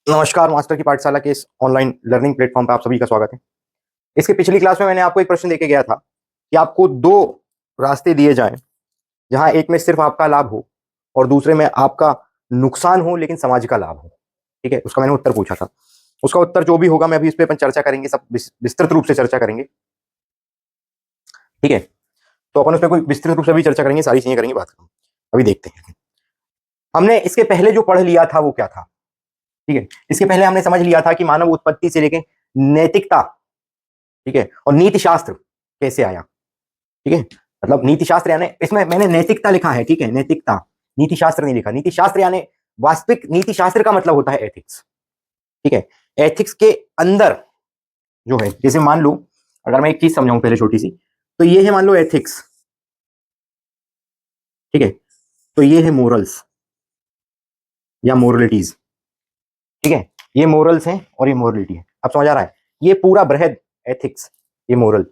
नमस्कार, मास्टर की पाठशाला के इस ऑनलाइन लर्निंग प्लेटफॉर्म पर आप सभी का स्वागत है। इसके पिछली क्लास में मैंने आपको एक प्रश्न देके गया था कि आपको दो रास्ते दिए जाएं, जहां एक में सिर्फ आपका लाभ हो और दूसरे में आपका नुकसान हो लेकिन समाज का लाभ हो। ठीक है, उसका मैंने उत्तर पूछा था। उसका उत्तर जो भी होगा मैं अभी इस पे अपन चर्चा करेंगे, सब विस्तृत रूप से चर्चा करेंगे। ठीक है, तो अपन उस पर कोई विस्तृत रूप से भी चर्चा करेंगे, सारी चीजें करेंगे, बात करेंगे। अभी देखते हैं हमने इसके पहले जो पढ़ लिया था वो क्या था। ठीक है, इसके पहले हमने समझ लिया था कि मानव उत्पत्ति से लेके नैतिकता, ठीक है, और नीति शास्त्र कैसे आया। ठीक है, मतलब नीति शास्त्र यानी इसमें मैंने नैतिकता लिखा है, ठीक है, नैतिकता, नीति शास्त्र नहीं लिखा। नीति शास्त्र यानी वास्तविक नीति शास्त्र का मतलब होता है एथिक्स। ठीक है, एथिक्स के अंदर जो है, जैसे मान लो अगर मैं एक चीज समझाऊं पहले छोटी सी, तो ये है मान लो एथिक्स। ठीक है, तो ये है मोरल्स या मोरलिटीज। ठीक है, ये मोरल्स हैं और ये मोरलिटी है। अब समझ आ रहा है, ये पूरा बृहद एथिक्स, ये मोरल।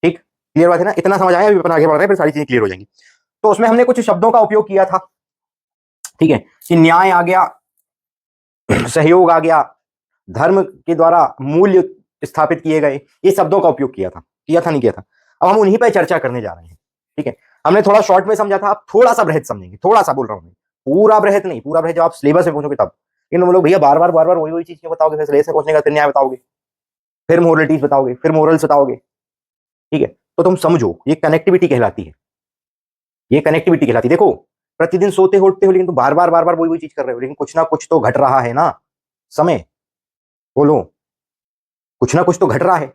ठीक, क्लियर बात है ना? इतना समझ आया, अभी अपन आगे बढ़ रहे हैं, फिर सारी चीजें क्लियर हो जाएंगी। तो उसमें हमने कुछ शब्दों का उपयोग किया था। ठीक है, कि न्याय आ गया, सहयोग आ गया, धर्म के द्वारा मूल्य स्थापित किए गए, ये शब्दों का उपयोग किया था नहीं किया था। अब हम उन्हीं पर चर्चा करने जा रहे हैं। ठीक है, हमने थोड़ा शॉर्ट में समझा था, अब थोड़ा सा बृहद समझेंगे, थोड़ा सा बोल रहा हूँ मैं, पूरा बृहद नहीं। पूरा बृहद जब आप सिलेबस में पूछोगे तब, लेकिन वो लोग भैया बार बार वही वही चीज क्यों बताओगे? फिर सिलेबस में पूछने का फिर न्याय बताओगे, फिर मोरलिटीज बताओगे, फिर मोरल्स बताओगे। ठीक है, तो तुम समझो, ये कनेक्टिविटी कहलाती है, ये कनेक्टिविटी कहलाती है। देखो, प्रतिदिन सोते होते हो लेकिन तुम बार बार वही वही चीज कर रहे हो, लेकिन कुछ ना कुछ तो घट रहा है ना। समय, बोलो, कुछ ना कुछ तो घट रहा है।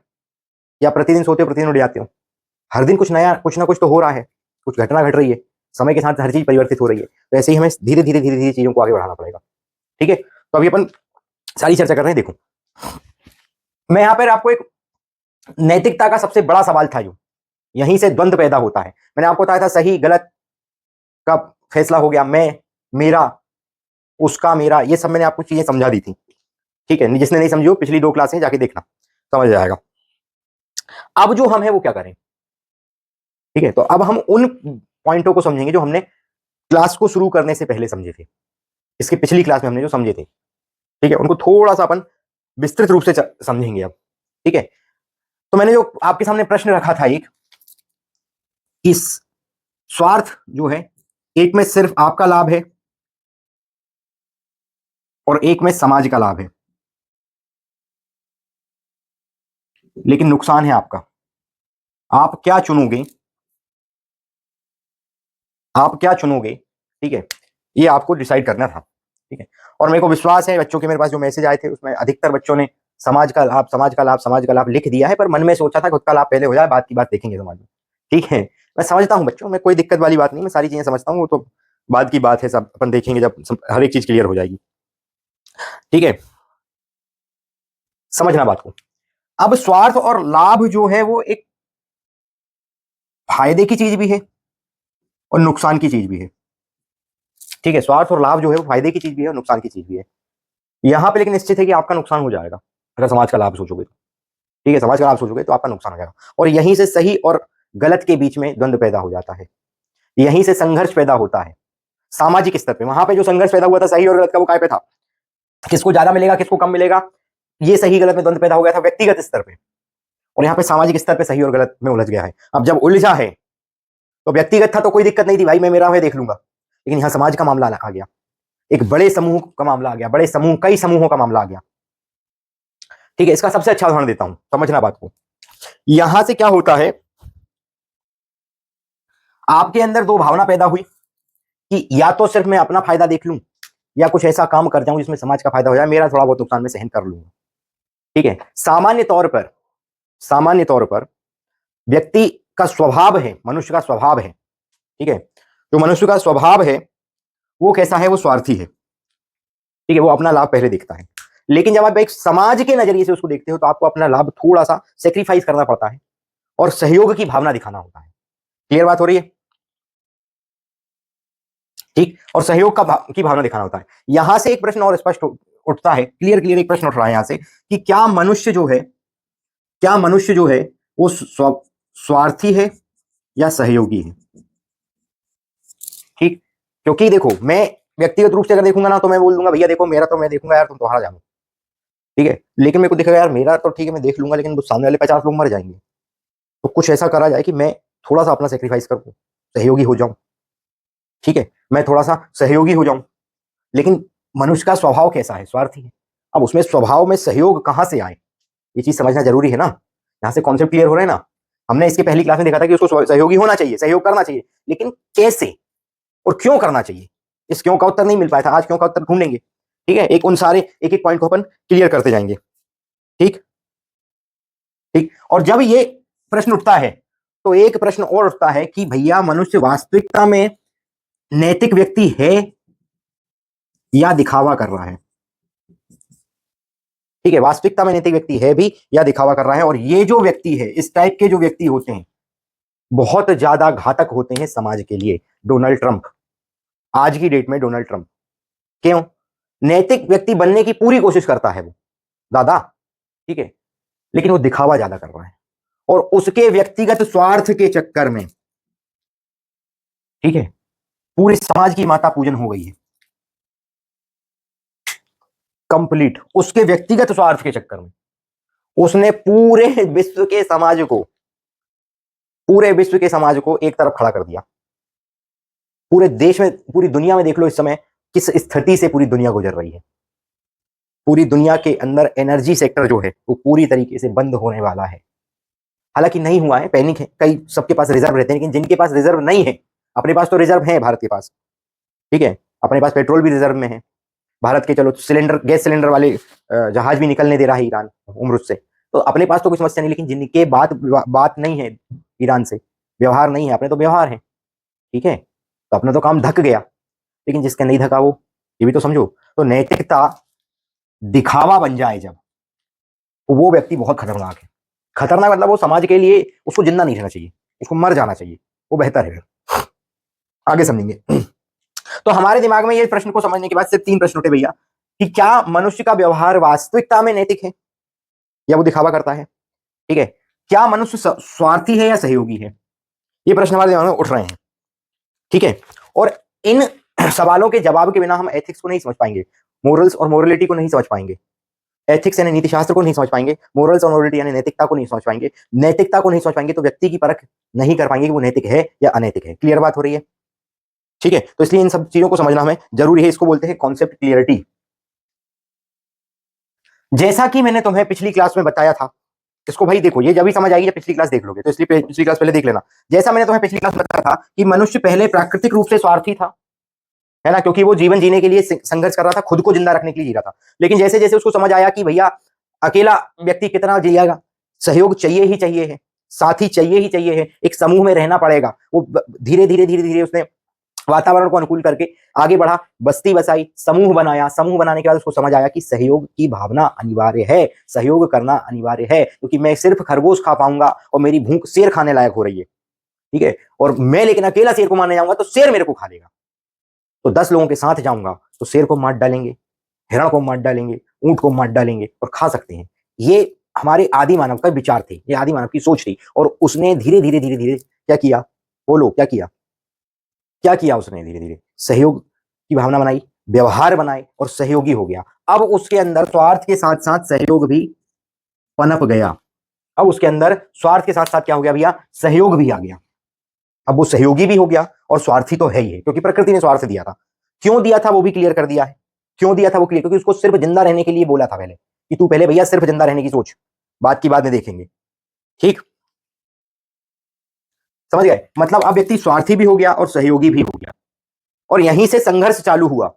या प्रतिदिन सोते हो प्रतिदिन उठ जाते हो? हर दिन कुछ नया, कुछ ना कुछ तो हो रहा है, कुछ घटना घट रही है। समय के साथ हर चीज परिवर्तित हो रही है, तो ऐसे ही हमें धीरे धीरे चीजों को आगे बढ़ाना पड़ेगा। ठीक है, तो अभी अपन सारी चर्चा कर रहे हैं। देखो, मैं यहाँ पर आपको एक नैतिकता का सबसे बड़ा सवाल था, जो यहीं से द्वंद्व पैदा होता है। मैंने आपको बताया था सही गलत का फैसला हो गया, मैं, मेरा, उसका, मेरा, ये सब मैंने आपको चीजें समझा दी थी। ठीक है, जिसने नहीं समझी हो पिछली दो क्लासें जाके देखना, समझ जाएगा। अब जो हम है वो क्या करें? ठीक है, तो अब हम उन पॉइंटों को समझेंगे जो हमने क्लास को शुरू करने से पहले समझे थे। इसकी पिछली क्लास में हमने जो समझे थे, ठीक है, उनको थोड़ा सा अपन विस्तृत रूप से समझेंगे अब। ठीक है, तो मैंने जो आपके सामने प्रश्न रखा था एक, इस स्वार्थ जो है, एक में सिर्फ आपका लाभ है और एक में समाज का लाभ है, लेकिन नुकसान है आपका। आप क्या चुनोगे? आप क्या चुनोगे? ठीक है, ये आपको डिसाइड करना था। ठीक है, और मेरे को विश्वास है बच्चों के, मेरे पास जो मैसेज आए थे उसमें अधिकतर बच्चों ने समाज का लाभ, समाज का लाभ, समाज का लाभ लिख दिया है, पर मन में सोचा था खुद का लाभ पहले हो जाए, बात की बात देखेंगे समाज में। ठीक है, मैं समझता हूँ बच्चों, मैं कोई दिक्कत वाली बात नहीं, मैं सारी चीजें समझता हूँ, वो तो बाद की बात है, सब अपन देखेंगे जब हर एक चीज क्लियर हो जाएगी। ठीक है, समझना बात को। अब स्वार्थ और लाभ जो है वो एक फायदे की चीज भी है और नुकसान की चीज भी है। ठीक है, स्वार्थ और लाभ जो है वो फायदे की चीज भी है और नुकसान की चीज भी है। यहां पे लेकिन निश्चित है कि आपका नुकसान हो जाएगा अगर समाज का लाभ सोचोगे तो। ठीक है, समाज का लाभ सोचोगे तो आपका नुकसान हो जाएगा, और यहीं से सही और गलत के बीच में द्वंद्व पैदा हो जाता है, यहीं से संघर्ष पैदा होता है सामाजिक स्तर पे। वहां पे जो संघर्ष पैदा हुआ था सही और गलत का, वो काय पे था? किसको ज्यादा मिलेगा, किसको कम मिलेगा, ये सही गलत में द्वंद्व पैदा हो गया था व्यक्तिगत स्तर पे, और यहाँ पे सामाजिक स्तर पे सही और गलत में उलझ गया है। अब जब उलझा है तो व्यक्तिगत था तो कोई दिक्कत नहीं थी, भाई मैं मेरा है देख लूंगा, लेकिन यहाँ समाज का मामला आ गया, एक बड़े समूह का मामला आ गया, बड़े समूह, कई समूहों का मामला आ गया। ठीक है, इसका सबसे अच्छा उदाहरण देता हूं, समझना बात को। यहां से क्या होता है, आपके अंदर दो भावना पैदा हुई कि या तो सिर्फ मैं अपना फायदा देख लूं, या कुछ ऐसा काम कर जाऊं जिसमें समाज का फायदा हो जाए, मेरा थोड़ा बहुत नुकसान में सहन कर लूंगा। ठीक है, सामान्य तौर पर व्यक्ति का स्वभाव है, मनुष्य का स्वभाव है, ठीक है, जो मनुष्य का स्वभाव है वो कैसा है? वो स्वार्थी है। ठीक है, वो अपना लाभ पहले देखता है, लेकिन जब आप एक समाज के नजरिए से उसको देखते हो तो आपको अपना लाभ थोड़ा सा सेक्रीफाइस करना पड़ता है और सहयोग की भावना दिखाना होता है। क्लियर बात हो रही है? ठीक, और सहयोग की भावना दिखाना होता है। यहां से एक प्रश्न और स्पष्ट उठता है, क्लियर एक प्रश्न उठ रहा है यहां से, कि क्या मनुष्य जो है, क्या मनुष्य जो है वो स्वार्थी है या सहयोगी है? ठीक, क्योंकि देखो, मैं व्यक्तिगत रूप से अगर देखूंगा ना तो मैं बोल दूंगा भैया देखो मेरा तो मैं देखूंगा यार, तुम तुम्हारा जानो, ठीक है। लेकिन मेरे को दिखेगा यार मेरा तो ठीक है मैं देख लूंगा, लेकिन वो सामने वाले 50 लोग मर जाएंगे। तो कुछ ऐसा करा जाए कि मैं थोड़ा सा अपना सेक्रीफाइस करूँ, सहयोगी हो जाऊं, ठीक है, मैं थोड़ा सा सहयोगी हो जाऊं। लेकिन मनुष्य का स्वभाव कैसा है, स्वार्थी है। अब उसमें स्वभाव में सहयोग कहां से आए, ये चीज समझना जरूरी है ना। यहाँ से कॉन्सेप्ट क्लियर हो रहा है ना। हमने इसके पहली क्लास में देखा था कि उसको सहयोगी होना चाहिए, सहयोग करना चाहिए, लेकिन कैसे और क्यों करना चाहिए, इस क्यों का उत्तर नहीं मिल पाया था। आज क्यों का उत्तर ढूंढेंगे, ठीक है। एक उन सारे एक एक पॉइंट को अपन क्लियर करते जाएंगे, ठीक ठीक। और जब ये प्रश्न उठता है तो एक प्रश्न और उठता है कि भैया मनुष्य वास्तविकता में नैतिक व्यक्ति है या दिखावा कर रहा है, ठीक है। वास्तविकता में नैतिक व्यक्ति है भी या दिखावा कर रहा है। और ये जो व्यक्ति है, इस टाइप के जो व्यक्ति होते हैं बहुत ज्यादा घातक होते हैं समाज के लिए। डोनाल्ड ट्रंप, आज की डेट में डोनाल्ड ट्रंप, क्यों? नैतिक व्यक्ति बनने की पूरी कोशिश करता है वो दादा, ठीक है, लेकिन वो दिखावा ज्यादा कर रहा है और उसके व्यक्तिगत स्वार्थ के चक्कर में, ठीक है, पूरे समाज की माता पूजन हो गई है कंप्लीट। उसके व्यक्तिगत स्वार्थ के चक्कर में उसने पूरे विश्व के समाज को, पूरे विश्व के समाज को एक तरफ खड़ा कर दिया। पूरे देश में, पूरी दुनिया में देख लो इस समय किस स्थिति से पूरी दुनिया गुजर रही है। पूरी दुनिया के अंदर एनर्जी सेक्टर जो है वो पूरी तरीके से बंद होने वाला है। हालांकि नहीं हुआ है, पैनिक है, कई सबके पास रिजर्व रहते हैं, लेकिन जिनके पास रिजर्व नहीं है, अपने पास तो रिजर्व है भारत के पास, ठीक है, अपने पास पेट्रोल भी रिजर्व में है भारत के। चलो सिलेंडर, गैस सिलेंडर वाले जहाज भी निकलने दे रहा है ईरान उम्र से, तो अपने पास तो कोई समस्या नहीं। लेकिन जिनके बात नहीं है ईरान से, व्यवहार नहीं है, अपने तो व्यवहार है, ठीक है, तो अपना तो काम धक गया। लेकिन जिसका नहीं धका वो, ये भी तो समझो। तो नैतिकता दिखावा बन जाए जब, तो वो व्यक्ति बहुत खतरनाक है। खतरनाक मतलब वो समाज के लिए उसको जिंदा नहीं रहना चाहिए, उसको मर जाना चाहिए, वो बेहतर है। आगे समझेंगे। तो हमारे दिमाग में ये प्रश्न को समझने के बाद सिर्फ 3 प्रश्न उठे भैया, कि क्या मनुष्य का व्यवहार वास्तविकता में नैतिक है या वो दिखावा करता है, ठीक है। क्या मनुष्य स्वार्थी है या सहयोगी है, ये प्रश्न हमारे दिमाग में उठ रहे हैं, ठीक है। और इन सवालों के जवाब के बिना हम एथिक्स को नहीं समझ पाएंगे, मोरल्स और मोरलिटी को नहीं समझ पाएंगे, एथिक्स यानी नीति शास्त्र को नहीं समझ पाएंगे, मोरल्स और मोरलिटी यानी नैतिकता को नहीं समझ पाएंगे। नैतिकता को नहीं समझ पाएंगे तो व्यक्ति की परख नहीं कर पाएंगे कि वो नैतिक है या अनैतिक है। क्लियर बात हो रही है, ठीक है। तो इसलिए इन सब चीजों को समझना हमें जरूरी है। इसको बोलते हैं कॉन्सेप्ट क्लियरिटी। जैसा कि मैंने तुम्हें पिछली क्लास में बताया था, इसको भाई देखो, ये जब भी समझ आएगी जब पिछली क्लास देख लोगे, तो इसलिए पिछली क्लास पहले देख लेना। जैसा मैंने तुम्हें पिछली क्लास में बताया था कि मनुष्य पहले प्राकृतिक रूप से स्वार्थी था, है ना, क्योंकि वो जीवन जीने के लिए संघर्ष कर रहा था, खुद को जिंदा रखने के लिए जी रहा था। लेकिन जैसे जैसे उसको समझ आया कि भैया अकेला व्यक्ति कितना जिएगा, सहयोग चाहिए ही चाहिए है, साथी चाहिए ही चाहिए है, एक समूह में रहना पड़ेगा, वो धीरे धीरे धीरे धीरे उसने वातावरण को अनुकूल करके आगे बढ़ा, बस्ती बसाई, समूह बनाया। समूह बनाने के बाद उसको समझ आया कि सहयोग की भावना अनिवार्य है, सहयोग करना अनिवार्य है, क्योंकि मैं सिर्फ खरगोश खा पाऊंगा और मेरी भूख शेर खाने लायक हो रही है, ठीक है, और मैं लेकिन अकेला शेर को मारने जाऊंगा तो शेर मेरे को खा लेगा। तो 10 लोगों के साथ जाऊंगा तो शेर को मार डालेंगे, हिरण को मार डालेंगे, ऊंट को मार डालेंगे और खा सकते हैं। ये हमारे आदि मानव का विचार थे, ये आदि मानव की सोच थी। और उसने धीरे धीरे धीरे धीरे क्या किया, बोलो क्या किया, क्या किया उसने, धीरे धीरे सहयोग की भावना बनाई, व्यवहार बनाए और सहयोगी हो गया। अब उसके अंदर स्वार्थ के साथ साथ सहयोग भी पनप गया। अब उसके अंदर स्वार्थ के साथ साथ क्या हो गया भैया, सहयोग भी आ गया। अब वो सहयोगी भी हो गया और स्वार्थी तो है ही है, क्योंकि प्रकृति ने स्वार्थ दिया था। क्यों दिया था वो भी क्लियर कर दिया है। क्यों दिया था वो क्लियर, क्योंकि उसको सिर्फ जिंदा रहने के लिए बोला था पहले, कि तू पहले भैया सिर्फ जिंदा रहने की सोच, बात की बाद में देखेंगे, ठीक, समझ गए। मतलब अब व्यक्ति स्वार्थी भी हो गया और सहयोगी भी हो गया, और यहीं से संघर्ष चालू हुआ,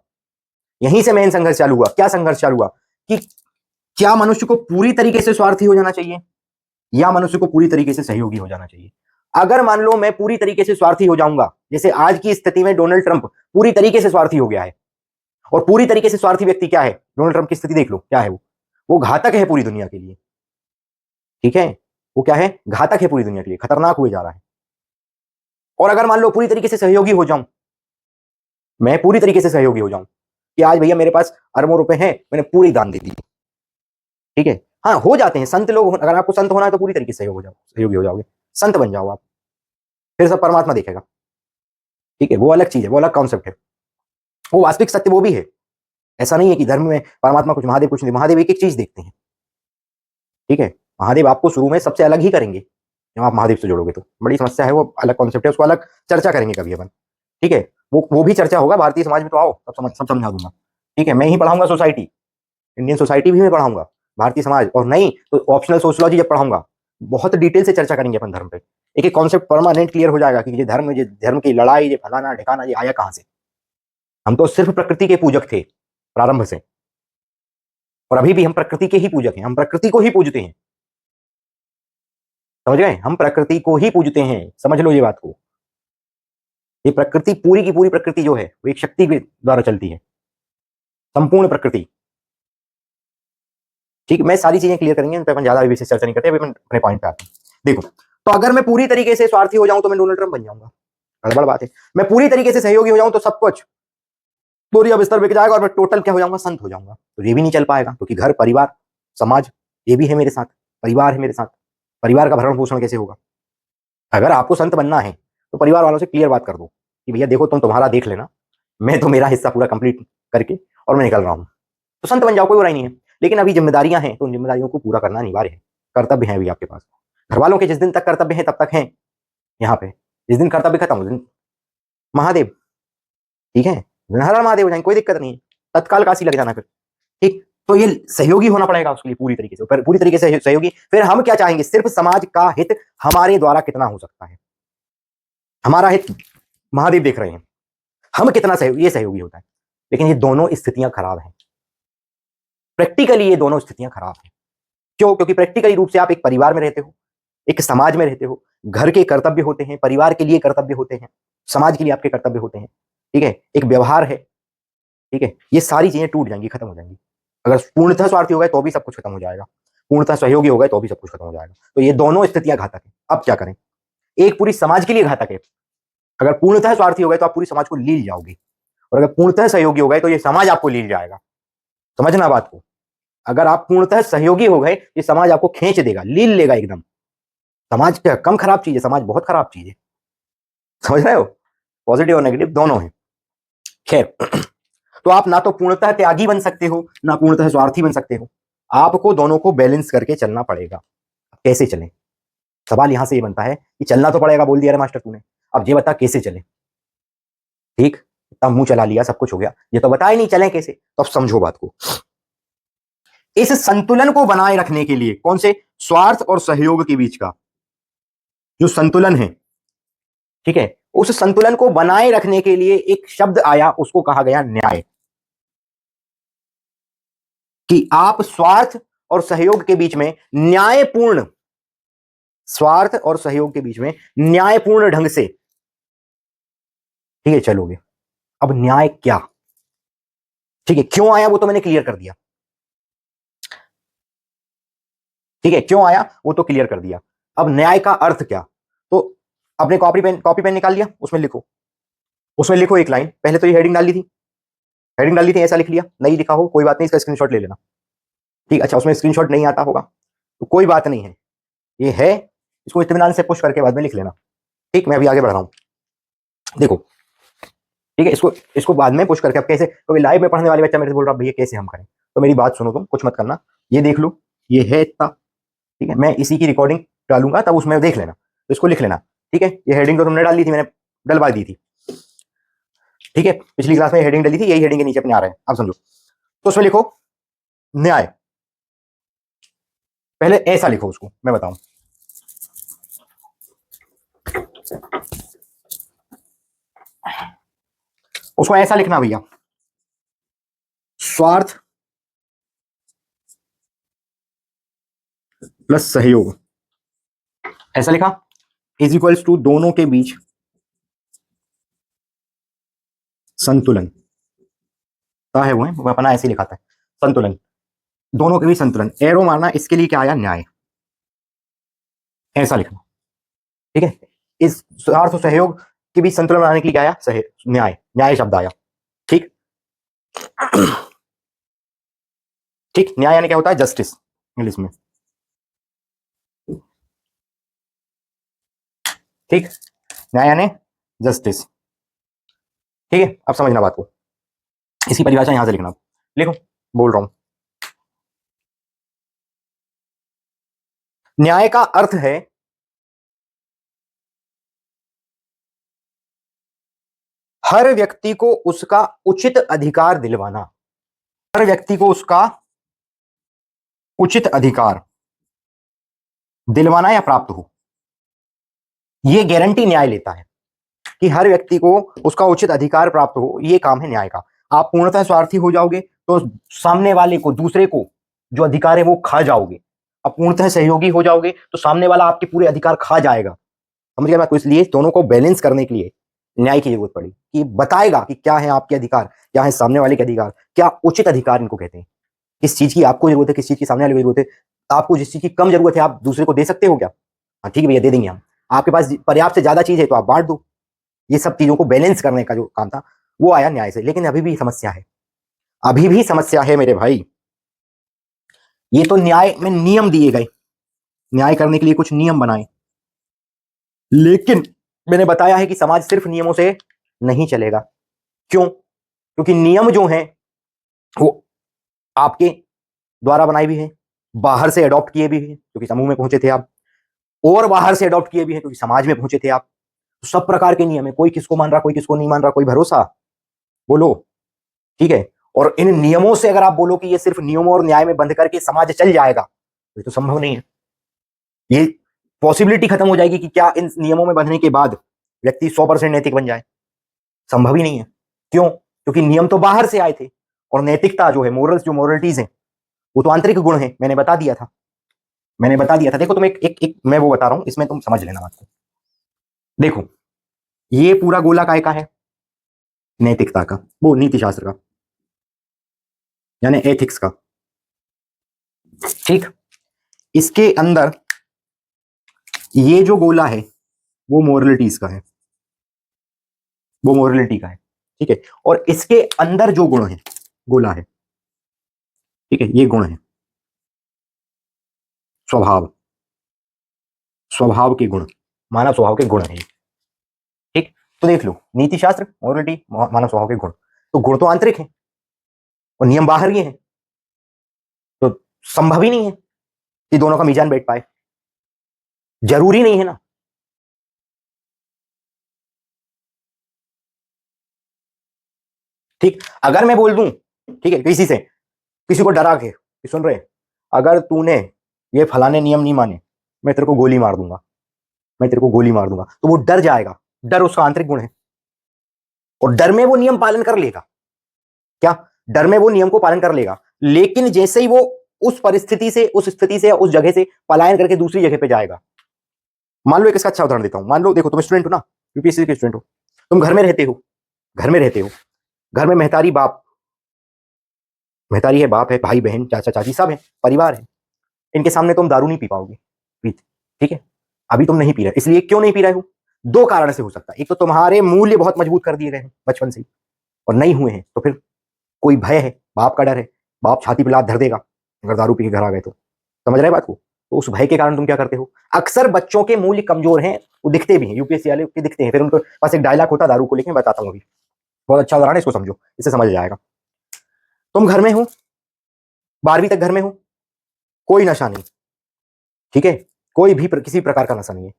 यहीं से मेन संघर्ष चालू हुआ। क्या संघर्ष चालू हुआ कि क्या मनुष्य को पूरी तरीके से स्वार्थी हो जाना चाहिए या मनुष्य को पूरी तरीके से सहयोगी हो जाना चाहिए। अगर मान लो मैं पूरी तरीके से स्वार्थी हो जाऊंगा, जैसे आज की स्थिति में डोनाल्ड ट्रंप पूरी तरीके से स्वार्थी हो गया है, और पूरी तरीके से स्वार्थी व्यक्ति क्या है, डोनाल्ड ट्रंप की स्थिति देख लो क्या है, वो घातक है पूरी दुनिया के लिए, ठीक है, वो क्या है, घातक है पूरी दुनिया के लिए, खतरनाक हुए जा रहा है। और अगर मान लो पूरी तरीके से सहयोगी हो जाऊं, मैं पूरी तरीके से सहयोगी हो जाऊं कि आज भैया मेरे पास अरबों रुपए हैं, मैंने पूरी दान दे दी, ठीक है, हाँ हो जाते हैं संत लोग। अगर आपको संत होना है तो पूरी तरीके से सहयोग हो जाओ, सहयोगी हो जाओगे, संत बन जाओ आप, फिर सब परमात्मा देखेगा, ठीक है, वो अलग चीज है, वो अलग कॉन्सेप्ट है। वो वास्तविक सत्य वो भी है। ऐसा नहीं है कि धर्म में परमात्मा कुछ, महादेव कुछ नहीं। महादेव एक एक चीज देखते हैं, ठीक है। महादेव आपको शुरू में सबसे अलग ही करेंगे जब आप महादेव से जुड़ोगे तो। बड़ी समस्या है, वो अलग कॉन्सेप्ट है, उसको अलग चर्चा करेंगे कभी अपन, ठीक है। वो भी चर्चा होगा भारतीय समाज में, तो आओ सब समझा दूंगा, ठीक है। मैं ही पढ़ाऊंगा सोसाइटी, इंडियन सोसाइटी भी मैं पढ़ाऊंगा, भारतीय समाज, और नहीं तो ऑप्शनल सोशियोलॉजी जब पढ़ाऊंगा बहुत डिटेल से चर्चा करेंगे अपन धर्म पे। एक एक कॉन्सेप्ट परमानेंट क्लियर हो जाएगा कि ये धर्म की लड़ाई, ये फलाना ढिकाना, ये आया कहां से। हम तो सिर्फ प्रकृति के पूजक थे प्रारंभ से, और अभी भी हम प्रकृति के ही पूजक हैं, हम प्रकृति को ही पूजते हैं, समझ गए। हम प्रकृति को ही पूजते हैं, समझ लो ये बात को। ये प्रकृति पूरी की पूरी प्रकृति जो है वो एक शक्ति के द्वारा चलती है, संपूर्ण प्रकृति, ठीक है। मैं सारी चीजें क्लियर करेंगे, इन पे अपन ज्यादा विशेष चर्चा नहीं करते, अभी अपन अपने पॉइंट पे आते हैं। देखो, तो अगर मैं पूरी तरीके से स्वार्थी हो जाऊं तो मैं डोनाल्ड ट्रंप बन जाऊंगा, गड़बड़ बात है। मैं पूरी तरीके से सहयोगी हो जाऊं तो सब कुछ बोरिया बिस्तर बिक जाएगा और मैं टोटल क्या हो जाऊंगा, संत हो जाऊंगा। तो ये भी नहीं चल पाएगा, क्योंकि घर, परिवार, समाज, ये भी है मेरे साथ, परिवार है मेरे साथ। परिवार का भरण पोषण कैसे होगा? अगर आपको संत बनना है तो परिवार वालों से क्लियर बात कर दो कि भैया देखो, तुम तुम्हारा देख लेना, मैं तो मेरा हिस्सा पूरा कंप्लीट करके और मैं निकल रहा हूँ। तो संत बन जाओ, कोई बुराई नहीं है। लेकिन अभी जिम्मेदारियां हैं, तो उन जिम्मेदारियों को पूरा करना अनिवार्य है, कर्तव्य है अभी आपके पास। घर वालों के जिस दिन तक कर्तव्य है तब तक है यहाँ पे, जिस दिन कर्तव्य खत्म उस दिन महादेव, ठीक है, हर हर महादेव हो जाएंगे, कोई दिक्कत नहीं है, तत्काल काशी लग जाना फिर, ठीक। तो ये सहयोगी होना पड़ेगा उसके लिए पूरी तरीके से, पूरी तरीके से सहयोगी। फिर हम क्या चाहेंगे, सिर्फ समाज का हित हमारे द्वारा कितना हो सकता है, हमारा हित महादेव देख रहे हैं, हम कितना सहयोगी, ये सहयोगी होता है। लेकिन ये दोनों स्थितियां खराब हैं, प्रैक्टिकली ये दोनों स्थितियां खराब हैं। क्यों? क्योंकि प्रैक्टिकली रूप से आप एक परिवार में रहते हो, एक समाज में रहते हो, घर के कर्तव्य होते हैं, परिवार के लिए कर्तव्य होते हैं, समाज के लिए आपके कर्तव्य होते हैं, ठीक है, एक व्यवहार है, ठीक है। ये सारी चीजें टूट जाएंगी, खत्म हो जाएंगी। अगर पूर्णतः स्वार्थी हो गए तो भी सब कुछ खत्म हो जाएगा, पूर्णतः सहयोगी हो गए तो भी सब कुछ खत्म हो जाएगा। तो ये दोनों स्थितियां घातक है। अब क्या करें? एक पूरी समाज के लिए घातक है। अगर पूर्णतः स्वार्थी हो गए तो आप पूरी समाज को लील जाओगे, और अगर पूर्णतः सहयोगी हो गए तो ये समाज आपको लील जाएगा। समझना बात को। अगर आप पूर्णतः सहयोगी हो गए, ये समाज आपको खींच देगा, लील लेगा एकदम। समाज क्या कम खराब चीज है? समाज बहुत खराब चीज है, समझ रहे हो। पॉजिटिव और नेगेटिव दोनों है। खैर, तो आप ना तो पूर्णतः त्यागी बन सकते हो, ना पूर्णतः स्वार्थी बन सकते हो। आपको दोनों को बैलेंस करके चलना पड़ेगा। कैसे चलें? सवाल यहां से ये बनता है कि चलना तो पड़ेगा, बोल दिया रे मास्टर तूने, अब ये बता कैसे चले। ठीक, इतना मुंह चला लिया, सब कुछ हो गया, ये तो बता ही नहीं चले कैसे। तो अब समझो बात को। इस संतुलन को बनाए रखने के लिए, कौन से स्वार्थ और सहयोग के बीच का जो संतुलन है, ठीक है, उस संतुलन को बनाए रखने के लिए एक शब्द आया, उसको कहा गया न्याय। कि आप स्वार्थ और सहयोग के बीच में न्यायपूर्ण, स्वार्थ और सहयोग के बीच में न्यायपूर्ण ढंग से, ठीक है, चलोगे। अब न्याय क्या, ठीक है, क्यों आया वो तो मैंने क्लियर कर दिया, ठीक है, क्यों आया वो तो क्लियर कर दिया। अब न्याय का अर्थ क्या? तो अपने कॉपी पेन निकाल लिया, उसमें लिखो, उसमें लिखो एक लाइन। पहले तो ये हेडिंग डाल ली थी, हेडिंग डाल ली थी, ऐसा लिख लिया। नहीं लिखा हो कोई बात नहीं, इसका स्क्रीनशॉट ले लेना, ठीक। अच्छा, उसमें स्क्रीनशॉट नहीं आता होगा तो कोई बात नहीं है, ये है, इसको इत्मीनान से पुश करके बाद में लिख लेना, ठीक। मैं अभी आगे बढ़ रहा हूं, देखो, ठीक है, इसको इसको बाद में पुश करके। अब कैसे? क्योंकि लाइव में पढ़ने वाले बच्चा मेरे से बोल रहा भैया कैसे हम करें, तो मेरी बात सुनो, तुम कुछ मत करना, ये देख लो, ये है इतना, ठीक है। मैं इसी की रिकॉर्डिंग डालूंगा, तब उसमें देख लेना, तो इसको लिख लेना, ठीक है। ये हेडिंग तो तुमने डाल दी थी, मैंने डलवा दी थी, ठीक है। पिछली क्लास में हेडिंग डली थी, यही हेडिंग के नीचे अपने आ रहे हैं, अब समझो। तो उसमें लिखो न्याय, पहले ऐसा लिखो, उसको मैं बताऊं, उसको ऐसा लिखना भैया, स्वार्थ प्लस सहयोग, ऐसा लिखा, इज इक्वल्स टू दोनों के बीच संतुलन, क्या है वो है, वो अपना ऐसे लिखा था, संतुलन, दोनों के बीच संतुलन, एरो मारना, इसके लिए क्या आया, न्याय, ऐसा लिखना, ठीक है। इस स्वार्थ और सहयोग के बीच संतुलन बनाने के लिए क्या आया, न्याय, न्याय शब्द आया, ठीक। ठीक, न्याय यानी क्या होता है, जस्टिस इंग्लिश में, ठीक, न्याय यानी जस्टिस, ठीक है। अब समझना बात को, इसकी परिभाषा यहां से लिखना, लिखो, बोल रहा हूं। न्याय का अर्थ है हर व्यक्ति को उसका उचित अधिकार दिलवाना, हर व्यक्ति को उसका उचित अधिकार दिलवाना या प्राप्त हो। यह गारंटी न्याय लेता है कि हर व्यक्ति को उसका उचित अधिकार प्राप्त हो, यह काम है न्याय का। आप पूर्णतः स्वार्थी हो जाओगे तो सामने वाले को, दूसरे को जो अधिकार है वो खा जाओगे। आप पूर्णतः सहयोगी हो जाओगे तो सामने वाला आपके पूरे अधिकार खा जाएगा। समझ गए बात को? इसलिए दोनों को बैलेंस करने के लिए न्याय की जरूरत पड़ी कि बताएगा कि क्या है आपके अधिकार, क्या है सामने वाले के अधिकार, क्या उचित अधिकार इनको कहते हैं, किस चीज की आपको जरूरत है, किस चीज की सामने वाले को जरूरत है। आपको जिस चीज की कम जरूरत है आप दूसरे को दे सकते हो क्या? हाँ ठीक है भैया, दे देंगे हम। आपके पास पर्याप्त से ज्यादा चीज है तो आप बांट दो। ये सब चीजों को बैलेंस करने का जो काम था वो आया न्याय से। लेकिन अभी भी समस्या है, अभी भी समस्या है मेरे भाई। ये तो न्याय में नियम दिए गए, न्याय करने के लिए कुछ नियम बनाए, लेकिन मैंने बताया है कि समाज सिर्फ नियमों से नहीं चलेगा। क्यों? क्योंकि नियम जो हैं वो आपके द्वारा बनाए भी हैं, बाहर से अडॉप्ट किए भी हैं क्योंकि समूह में पहुंचे थे आप, और बाहर से अडॉप्ट किए भी हैं क्योंकि समाज में पहुंचे थे आप। तो सब प्रकार के नियम है, कोई किसको मान रहा, कोई किसको नहीं मान रहा, कोई भरोसा? बोलो। ठीक है। और इन नियमों से अगर आप बोलो कि ये सिर्फ नियमों और न्याय में बंद करके समाज चल जाएगा, तो ये तो संभव नहीं है। ये पॉसिबिलिटी खत्म हो जाएगी कि क्या इन नियमों में बंधने के बाद व्यक्ति 100% नैतिक बन जाए? संभव ही नहीं है। क्यों? क्योंकि नियम तो बाहर से आए थे और नैतिकता जो है, मोरल्स, जो मोरलिटीज है, वो तो आंतरिक गुण है। मैंने बता दिया था, मैंने बता दिया था। देखो तुम एक मैं वो बता रहा हूं, इसमें तुम समझ लेना बात को। देखो ये पूरा गोला काय का है? नैतिकता का, वो नीति शास्त्र का, यानी एथिक्स का। ठीक। इसके अंदर ये जो गोला है वो मोरलिटीज का है, वो मोरलिटी का है। ठीक है। और इसके अंदर जो गुण है, गोला है, ठीक है, ये गुण है स्वभाव, स्वभाव के गुण, मानव स्वभाव के गुण है। ठीक। तो देख लो, नीति शास्त्र, मोरलिटी, मानव स्वभाव के गुण। तो गुण तो आंतरिक है और नियम बाहर ही है, तो संभव ही नहीं है कि दोनों का मीजान बैठ पाए। जरूरी नहीं है ना। ठीक। अगर मैं बोल दूं, ठीक है, किसी से, किसी को डरा के, सुन रहे, अगर तूने ये फलाने नियम नहीं माने मैं तेरे को गोली मार दूंगा, मैं तेरे को गोली मार दूंगा, तो वो डर जाएगा। डर उसका आंतरिक गुण है और डर में वो नियम पालन कर लेगा। क्या? डर में वो नियम को पालन कर लेगा, लेकिन जैसे ही वो उस परिस्थिति से, उस स्थिति से, उस जगह से पलायन करके दूसरी जगह पे जाएगा। मान लो एक इसका अच्छा उदाहरण देता हूं। मान लो, देखो तुम स्टूडेंट हो ना, यूपीएससी के स्टूडेंट हो, तुम घर में रहते हो, घर में रहते हो, घर में महतारी बाप, महतारी है, बाप है, भाई बहन, चाचा चाची सब है, परिवार है। इनके सामने तुम दारू नहीं पी पाओगे, ठीक है? अभी तुम नहीं पी रहे, इसलिए क्यों नहीं पी रहे हो? दो कारण से हो सकता है। एक तो तुम्हारे मूल्य बहुत मजबूत कर दिए गए हैं बचपन से ही और नहीं हुए हैं, तो फिर कोई भय है, बाप का डर है, बाप छाती पे लात धर देगा अगर दारू पी के घर आ गए तो। समझ रहे बात को? तो उस भय के कारण तुम क्या करते हो? अक्सर बच्चों के मूल्य कमजोर हैं, वो दिखते भी हैं, यूपीएससी वाले के दिखते हैं। फिर उनके पास एक डायलॉग होता है दारू को लेकर, मैं बताता हूँ अभी, बहुत अच्छा उदाहरण है, इसको समझो, इससे समझ जाएगा। तुम घर में हो, 12वीं तक घर में हो, कोई नशा नहीं, ठीक है, कोई भी किसी प्रकार का नशा नहीं है।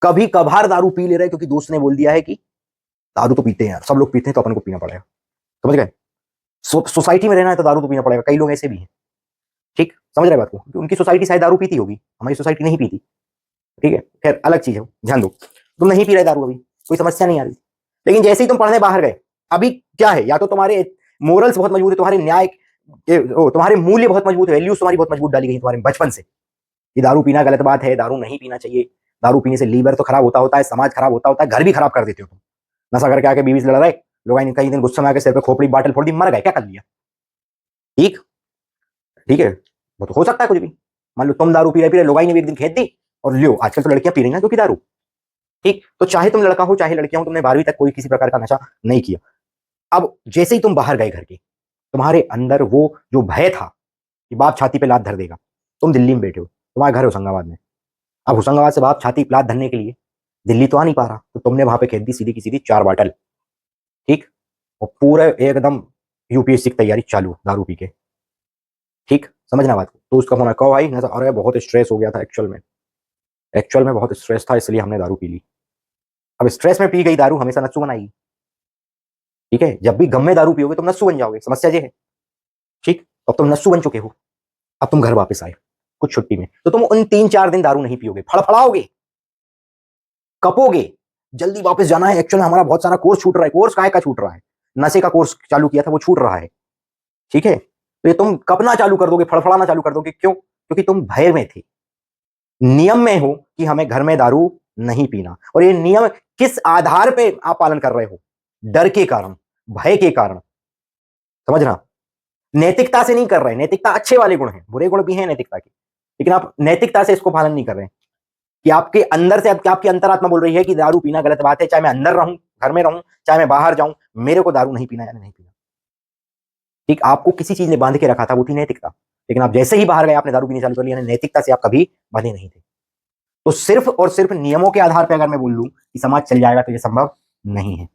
कभी कभार दारू पी ले रहे क्योंकि दोस्त ने बोल दिया है कि दारू तो पीते हैं यार, सब लोग पीते हैं तो अपन को पीना पड़ेगा। समझ गए? सोसाइटी में रहना है तो दारू तो पीना पड़ेगा। कई लोग ऐसे भी हैं। ठीक, समझ रहे बात को? उनकी सोसाइटी शायद दारू पीती होगी, हमारी सोसाइटी नहीं पीती। ठीक है, खैर अलग चीज है, ध्यान दो। तुम नहीं पी रहे दारू, अभी कोई समस्या नहीं आ रही, लेकिन जैसे ही तुम पढ़ने बाहर गए, अभी क्या है, या तो तुम्हारे मोरल्स बहुत मजबूत है, तुम्हारे न्याय तुम्हारे मूल्य बहुत मजबूत है, वैल्यूज तुम्हारी बहुत मजबूत डाली गई तुम्हारे बचपन से कि दारू पीना गलत बात है, दारू नहीं पीना चाहिए, दारू पीने से लीवर तो खराब होता है, समाज खराब होता है, घर भी खराब कर देते हो तुम। नशा करके आके बीवी से लड़ रहे लोग, कई दिन गुस्से में आके सिर पे खोपड़ी बाटल फोड़ दी, मर गए, क्या कर लिया? ठीक, ठीक है, वो तो हो सकता है कुछ भी। मान लो तुम दारू पी रहे लोग ने भी एक दिन खेत दी और लियो, आजकल तो लड़कियां पी रही हैं क्योंकि दारू। ठीक, तो चाहे तुम लड़का हो चाहे लड़कियां हो, तुमने 12वीं तक कोई किसी प्रकार का नशा नहीं किया। अब जैसे ही तुम बाहर गए घर के, तुम्हारे अंदर वो जो भय था कि बाप छाती पे लात धर देगा, तुम दिल्ली में बैठे हो, तुम्हारा घर होशंगाबाद में। अब होशंगाबाद से बाप छाती पे लात धरने के लिए दिल्ली तो आ नहीं पा रहा, तो तुमने वहां पे खेत दी सीधी की सीधी 4 बाटल। ठीक, और पूरे एकदम यूपीएससी की तैयारी चालू दारू पी के। ठीक, समझना बात को। तो उसका फोन कहो भाई नशा, अरे बहुत स्ट्रेस हो गया था एक्चुअल में बहुत स्ट्रेस था इसलिए हमने दारू पी ली। अब स्ट्रेस में पी गई दारू हमेशा नस्सू बनाएगी। ठीक है, जब भी गम में दारू पियोगे तुम नस्सू बन जाओगे, समस्या ये है। ठीक, अब तुम नस्सू बन चुके हो, अब तुम घर वापस आए कुछ छुट्टी में, तो तुम उन 3-4 दिन दारू नहीं पियोगे, फड़फड़ाओगे, कपोगे, जल्दी वापस जाना है। एक्चुअल में हमारा बहुत सारा कोर्स छूट रहा है। कोर्स काहे का छूट रहा है? नशे का कोर्स चालू किया था वो छूट रहा है। ठीक है, तो ये तुम कपना चालू कर दोगे, फड़फड़ाना चालू कर दोगे। क्यों? क्योंकि तुम भय में थे, नियम में हो कि हमें घर में दारू नहीं पीना। और ये नियम किस आधार पे आप पालन कर रहे हो? डर के कारण, भय के कारण। समझना, नैतिकता से नहीं कर रहे। नैतिकता अच्छे वाले गुण हैं, बुरे गुण भी हैं नैतिकता के, लेकिन आप नैतिकता से इसको पालन नहीं कर रहे हैं कि आपके अंदर से आपकी अंतरात्मा बोल रही है कि दारू पीना गलत बात है। चाहे मैं अंदर रहूं, घर में रहूं, चाहे मैं बाहर जाऊं, मेरे को दारू नहीं पीना या नहीं पीना। ठीक, आपको किसी चीज ने बांध के रखा था, वो थी नैतिकता। लेकिन आप जैसे ही बाहर गए आपने दारू पीनी चालू कर लिया, नैतिकता से आप कभी बंधे नहीं थे। तो सिर्फ और सिर्फ नियमों के आधार पर अगर मैं बोल लूं कि समाज चल जाएगा तो यह संभव नहीं है।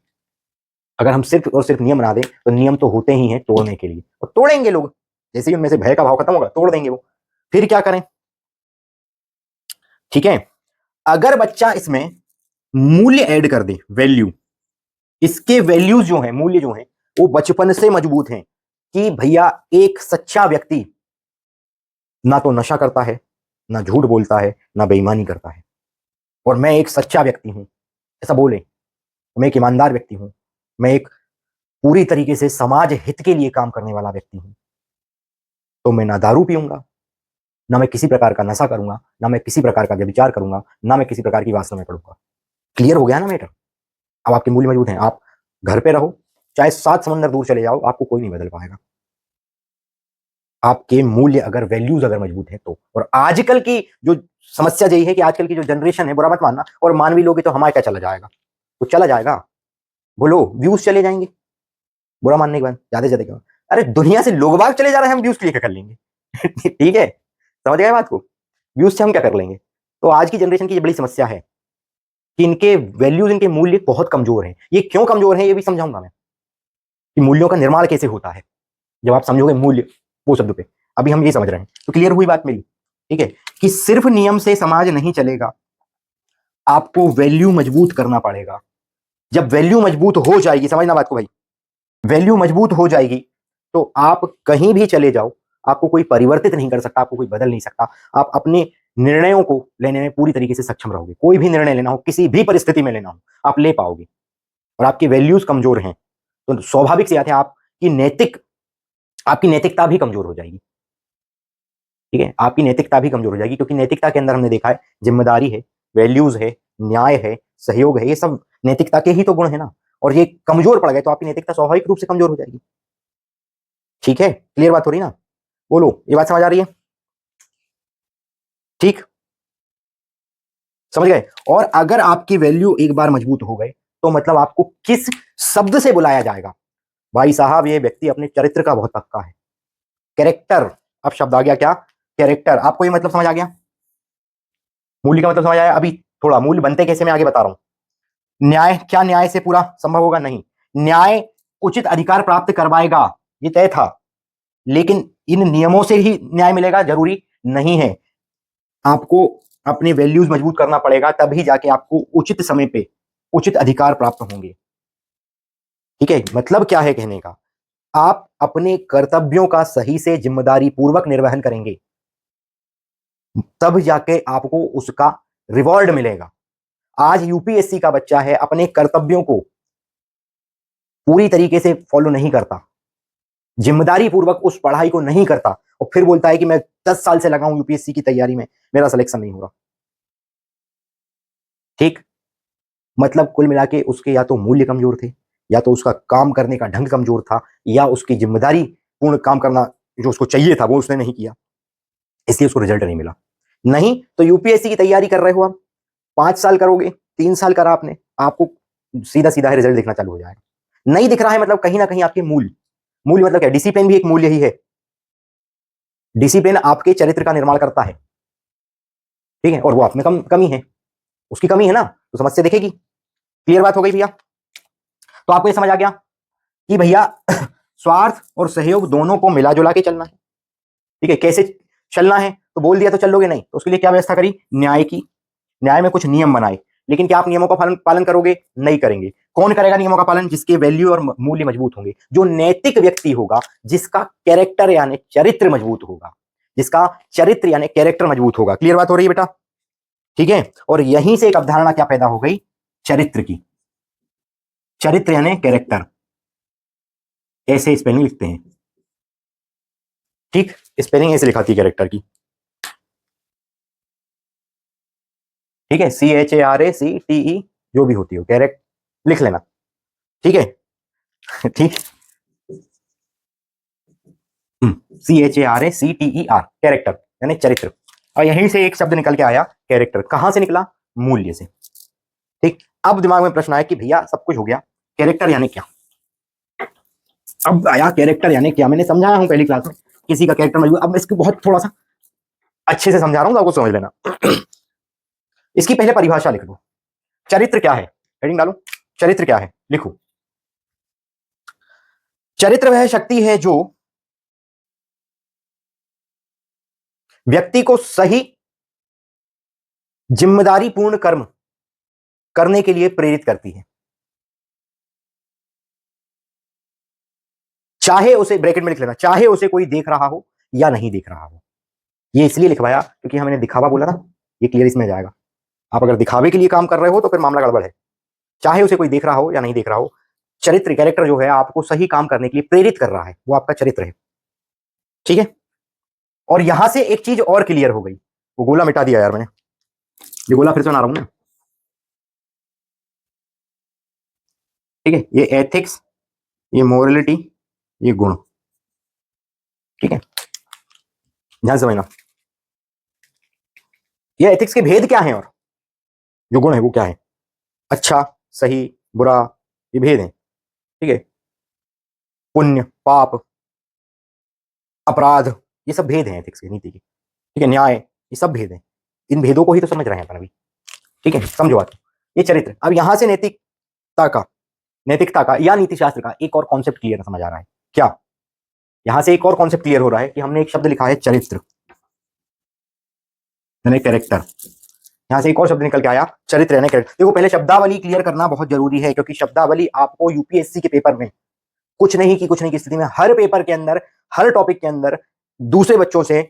अगर हम सिर्फ और सिर्फ नियम बना दें तो नियम तो होते ही हैं तोड़ने के लिए, और तोड़ेंगे लोग। जैसे ही उनमें से भय का भाव खत्म होगा तोड़ देंगे वो। फिर क्या करें? ठीक है, अगर बच्चा इसमें मूल्य ऐड कर दे, वैल्यू, इसके वैल्यूज जो हैं, मूल्य जो हैं, वो बचपन से मजबूत हैं कि भैया एक सच्चा व्यक्ति ना तो नशा करता है, ना झूठ बोलता है, ना बेईमानी करता है, और मैं एक सच्चा व्यक्ति हूं, ऐसा बोले। मैं एक ईमानदार व्यक्ति हूं, मैं एक पूरी तरीके से समाज हित के लिए काम करने वाला व्यक्ति हूं, तो मैं ना दारू पीऊंगा, ना मैं किसी प्रकार का नशा करूंगा, ना मैं किसी प्रकार का व्यभिचार करूंगा, ना मैं किसी प्रकार की वासना में पड़ूंगा। क्लियर हो गया ना मैटर? अब आपके मूल्य मजबूत हैं। आप घर पे रहो, चाहे 7 समंदर दूर चले जाओ, आपको कोई नहीं बदल पाएगा। आपके मूल्य अगर, वैल्यूज अगर मजबूत है तो। और आजकल की जो समस्या यही है कि आजकल की जो जनरेशन है, बुरा मत मानना, और मान भी लोगे तो हमारा क्या चला जाएगा? कुछ चला जाएगा? बोलो, व्यूज चले जाएंगे। बुरा मानने के बाद ज्यादा से ज्यादा क्या? अरे दुनिया से लोग बाग चले जा रहे हैं, हम व्यूज के लिए क्या कर लेंगे? ठीक है, समझ गए बात को? व्यूज से हम क्या कर लेंगे? तो आज की जनरेशन की ये बड़ी समस्या है कि इनके वैल्यूज, इनके मूल्य बहुत कमजोर हैं। ये क्यों कमजोर हैं ये भी समझाऊंगा मैं, कि मूल्यों का निर्माण कैसे होता है। जब आप समझोगे मूल्य वो शब्द पे, अभी हम ये समझ रहे हैं। तो क्लियर हुई बात मेरी? ठीक है, कि सिर्फ नियम से समाज नहीं चलेगा, आपको वैल्यू मजबूत करना पड़ेगा। जब वैल्यू मजबूत हो जाएगी, समझना बात को भाई, वैल्यू मजबूत हो जाएगी तो आप कहीं भी चले जाओ, आपको कोई परिवर्तित नहीं कर सकता, आपको कोई बदल नहीं सकता। आप अपने निर्णयों को लेने में पूरी तरीके से सक्षम रहोगे। कोई भी निर्णय लेना हो, किसी भी परिस्थिति में लेना हो, आप ले पाओगे। और आपकी वैल्यूज कमजोर हैं तो स्वाभाविक सी बात है आपकी नैतिकता भी कमजोर हो जाएगी। ठीक है, आपकी नैतिकता भी कमजोर हो जाएगी, क्योंकि नैतिकता के अंदर हमने देखा है जिम्मेदारी है, वैल्यूज है, न्याय है, सहयोग है, ये सब नैतिकता के ही तो गुण है ना। और ये कमजोर पड़ गए तो आपकी नैतिकता स्वाभाविक रूप से कमजोर हो जाएगी। ठीक है, क्लियर बात हो रही ना? बोलो, ये बात समझ आ रही है? ठीक, समझ गए? और अगर आपकी वैल्यू एक बार मजबूत हो गए तो मतलब आपको किस शब्द से बुलाया जाएगा? भाई साहब, ये व्यक्ति अपने चरित्र का बहुत पक्का है। कैरेक्टर, अब शब्द आ गया क्या? कैरेक्टर। आपको ये मतलब समझ आ गया? मूल्य का मतलब समझ आया? अभी थोड़ा मूल्य बनते कैसे मैं आगे बता रहा हूं। न्याय, क्या न्याय से पूरा संभव होगा? नहीं। न्याय उचित अधिकार प्राप्त करवाएगा, ये तय था, लेकिन इन नियमों से ही न्याय मिलेगा जरूरी नहीं है। आपको अपने वैल्यूज मजबूत करना पड़ेगा, तभी जाके आपको उचित समय पे उचित अधिकार प्राप्त होंगे। ठीक है, मतलब क्या है कहने का? आप अपने कर्तव्यों का सही से जिम्मेदारी पूर्वक निर्वहन करेंगे, तब जाके आपको उसका रिवॉर्ड मिलेगा। आज यूपीएससी का बच्चा है, अपने कर्तव्यों को पूरी तरीके से फॉलो नहीं करता, जिम्मेदारी पूर्वक उस पढ़ाई को नहीं करता, और फिर बोलता है कि मैं 10 साल से लगा हूं यूपीएससी की तैयारी में, मेरा सिलेक्शन नहीं हो रहा। ठीक, मतलब कुल मिला के उसके या तो मूल्य कमजोर थे, या तो उसका काम करने का ढंग कमजोर था, या उसकी जिम्मेदारी पूर्ण काम करना जो उसको चाहिए था वो उसने नहीं किया, इसलिए उसको रिजल्ट नहीं मिला। नहीं तो यूपीएससी की तैयारी कर रहे हो आप, 5 साल करोगे, 3 साल करा आपने, आपको सीधा सीधा रिजल्ट दिखना चालू हो जाएगा। नहीं दिख रहा है मतलब कहीं ना कहीं आपके मूल्य मतलब क्या? डिसिप्लिन भी एक मूल्य ही है। डिसिप्लिन आपके चरित्र का निर्माण करता है। ठीक है, और वो आप में कमी है, उसकी कमी है ना, तो समस्या दिखेगी। क्लियर बात हो गई भैया? तो आपको ये समझ आ गया कि भैया स्वार्थ और सहयोग दोनों को मिला जुला के चलना है। ठीक है, कैसे चलना है? तो बोल दिया तो चल लोगे नहीं, तो उसके लिए क्या व्यवस्था करी? न्याय की। न्याय में कुछ नियम बनाए, लेकिन क्या आप नियमों का पालन करोगे? नहीं करेंगे। कौन करेगा नियमों का पालन? जिसके वैल्यू और मूल्य मजबूत होंगे, जो नैतिक व्यक्ति होगा, जिसका कैरेक्टर यानी चरित्र मजबूत होगा, जिसका चरित्र यानी कैरेक्टर मजबूत होगा। क्लियर बात हो रही है बेटा? ठीक है, और यहीं से एक अवधारणा क्या पैदा हो गई? चरित्र की। चरित्र यानी कैरेक्टर, ऐसे स्पेलिंग लिखते हैं। ठीक, स्पेलिंग ऐसे लिखाती है कैरेक्टर की। ठीक है, CHARACTE जो भी होती हो, कैरेक्ट लिख लेना। ठीक है, ठीक। CHARACTER, कैरेक्टर यानी चरित्र। और यहीं से एक शब्द निकल के आया कैरेक्टर। कहां से निकला? मूल्य से। ठीक, अब दिमाग में प्रश्न आया कि भैया सब कुछ हो गया, कैरेक्टर यानी क्या? अब आया कैरेक्टर यानी क्या। मैंने समझाया हूं पहली क्लास में, किसी का कैरेक्टर मजबूत। अब इसको बहुत थोड़ा सा अच्छे से समझा रहा हूं, आपको समझ लेना। इसकी पहले परिभाषा लिख लो। चरित्र क्या है? हेडिंग डालो, चरित्र क्या है, लिखो। चरित्र वह शक्ति है जो व्यक्ति को सही जिम्मेदारी पूर्ण कर्म करने के लिए प्रेरित करती है, चाहे उसे, ब्रैकेट में लिख लेना, चाहे उसे कोई देख रहा हो या नहीं देख रहा हो। ये इसलिए लिखवाया क्योंकि हमने दिखावा बोला ना, ये क्लियर इसमें जाएगा। आप अगर दिखावे के लिए काम कर रहे हो तो फिर मामला गड़बड़ है। चाहे उसे कोई देख रहा हो या नहीं देख रहा हो, चरित्र, कैरेक्टर जो है आपको सही काम करने के लिए प्रेरित कर रहा है, वो आपका चरित्र है। ठीक है, और यहां से एक चीज और क्लियर हो गई। वो गोला मिटा दिया यार मैंने, ये गोला फिर से बना रहा हूं ना। ठीक है, ये एथिक्स, ये मोरलिटी, ये गुण। ठीक है, ध्यान समझना। ये एथिक्स के भेद क्या है और जो गुण है वो क्या है? अच्छा, सही, बुरा, ये भेद है। ठीक है, पुण्य, पाप, अपराध, ये सब भेद हैं एथिक्स की, नीति की। ठीक है, न्याय, ये सब भेद हैं। इन भेदों को ही तो समझ रहे हैं अपन अभी। ठीक है, समझो बात। ये चरित्र। अब यहां से नैतिकता का या नीति शास्त्र का एक और कॉन्सेप्ट क्लियर समझ आ रहा है। क्या? यहां से एक और कॉन्सेप्ट क्लियर हो रहा है कि हमने एक शब्द लिखा है चरित्र यानी कैरेक्टर। यहां से एक और शब्द निकल के आया, चरित्र यानी कैरेक्टर। देखो, पहले शब्दावली क्लियर करना बहुत जरूरी है, क्योंकि शब्दावली आपको यूपीएससी के पेपर में कुछ नहीं की स्थिति में, हर पेपर के अंदर, हर टॉपिक के अंदर दूसरे बच्चों से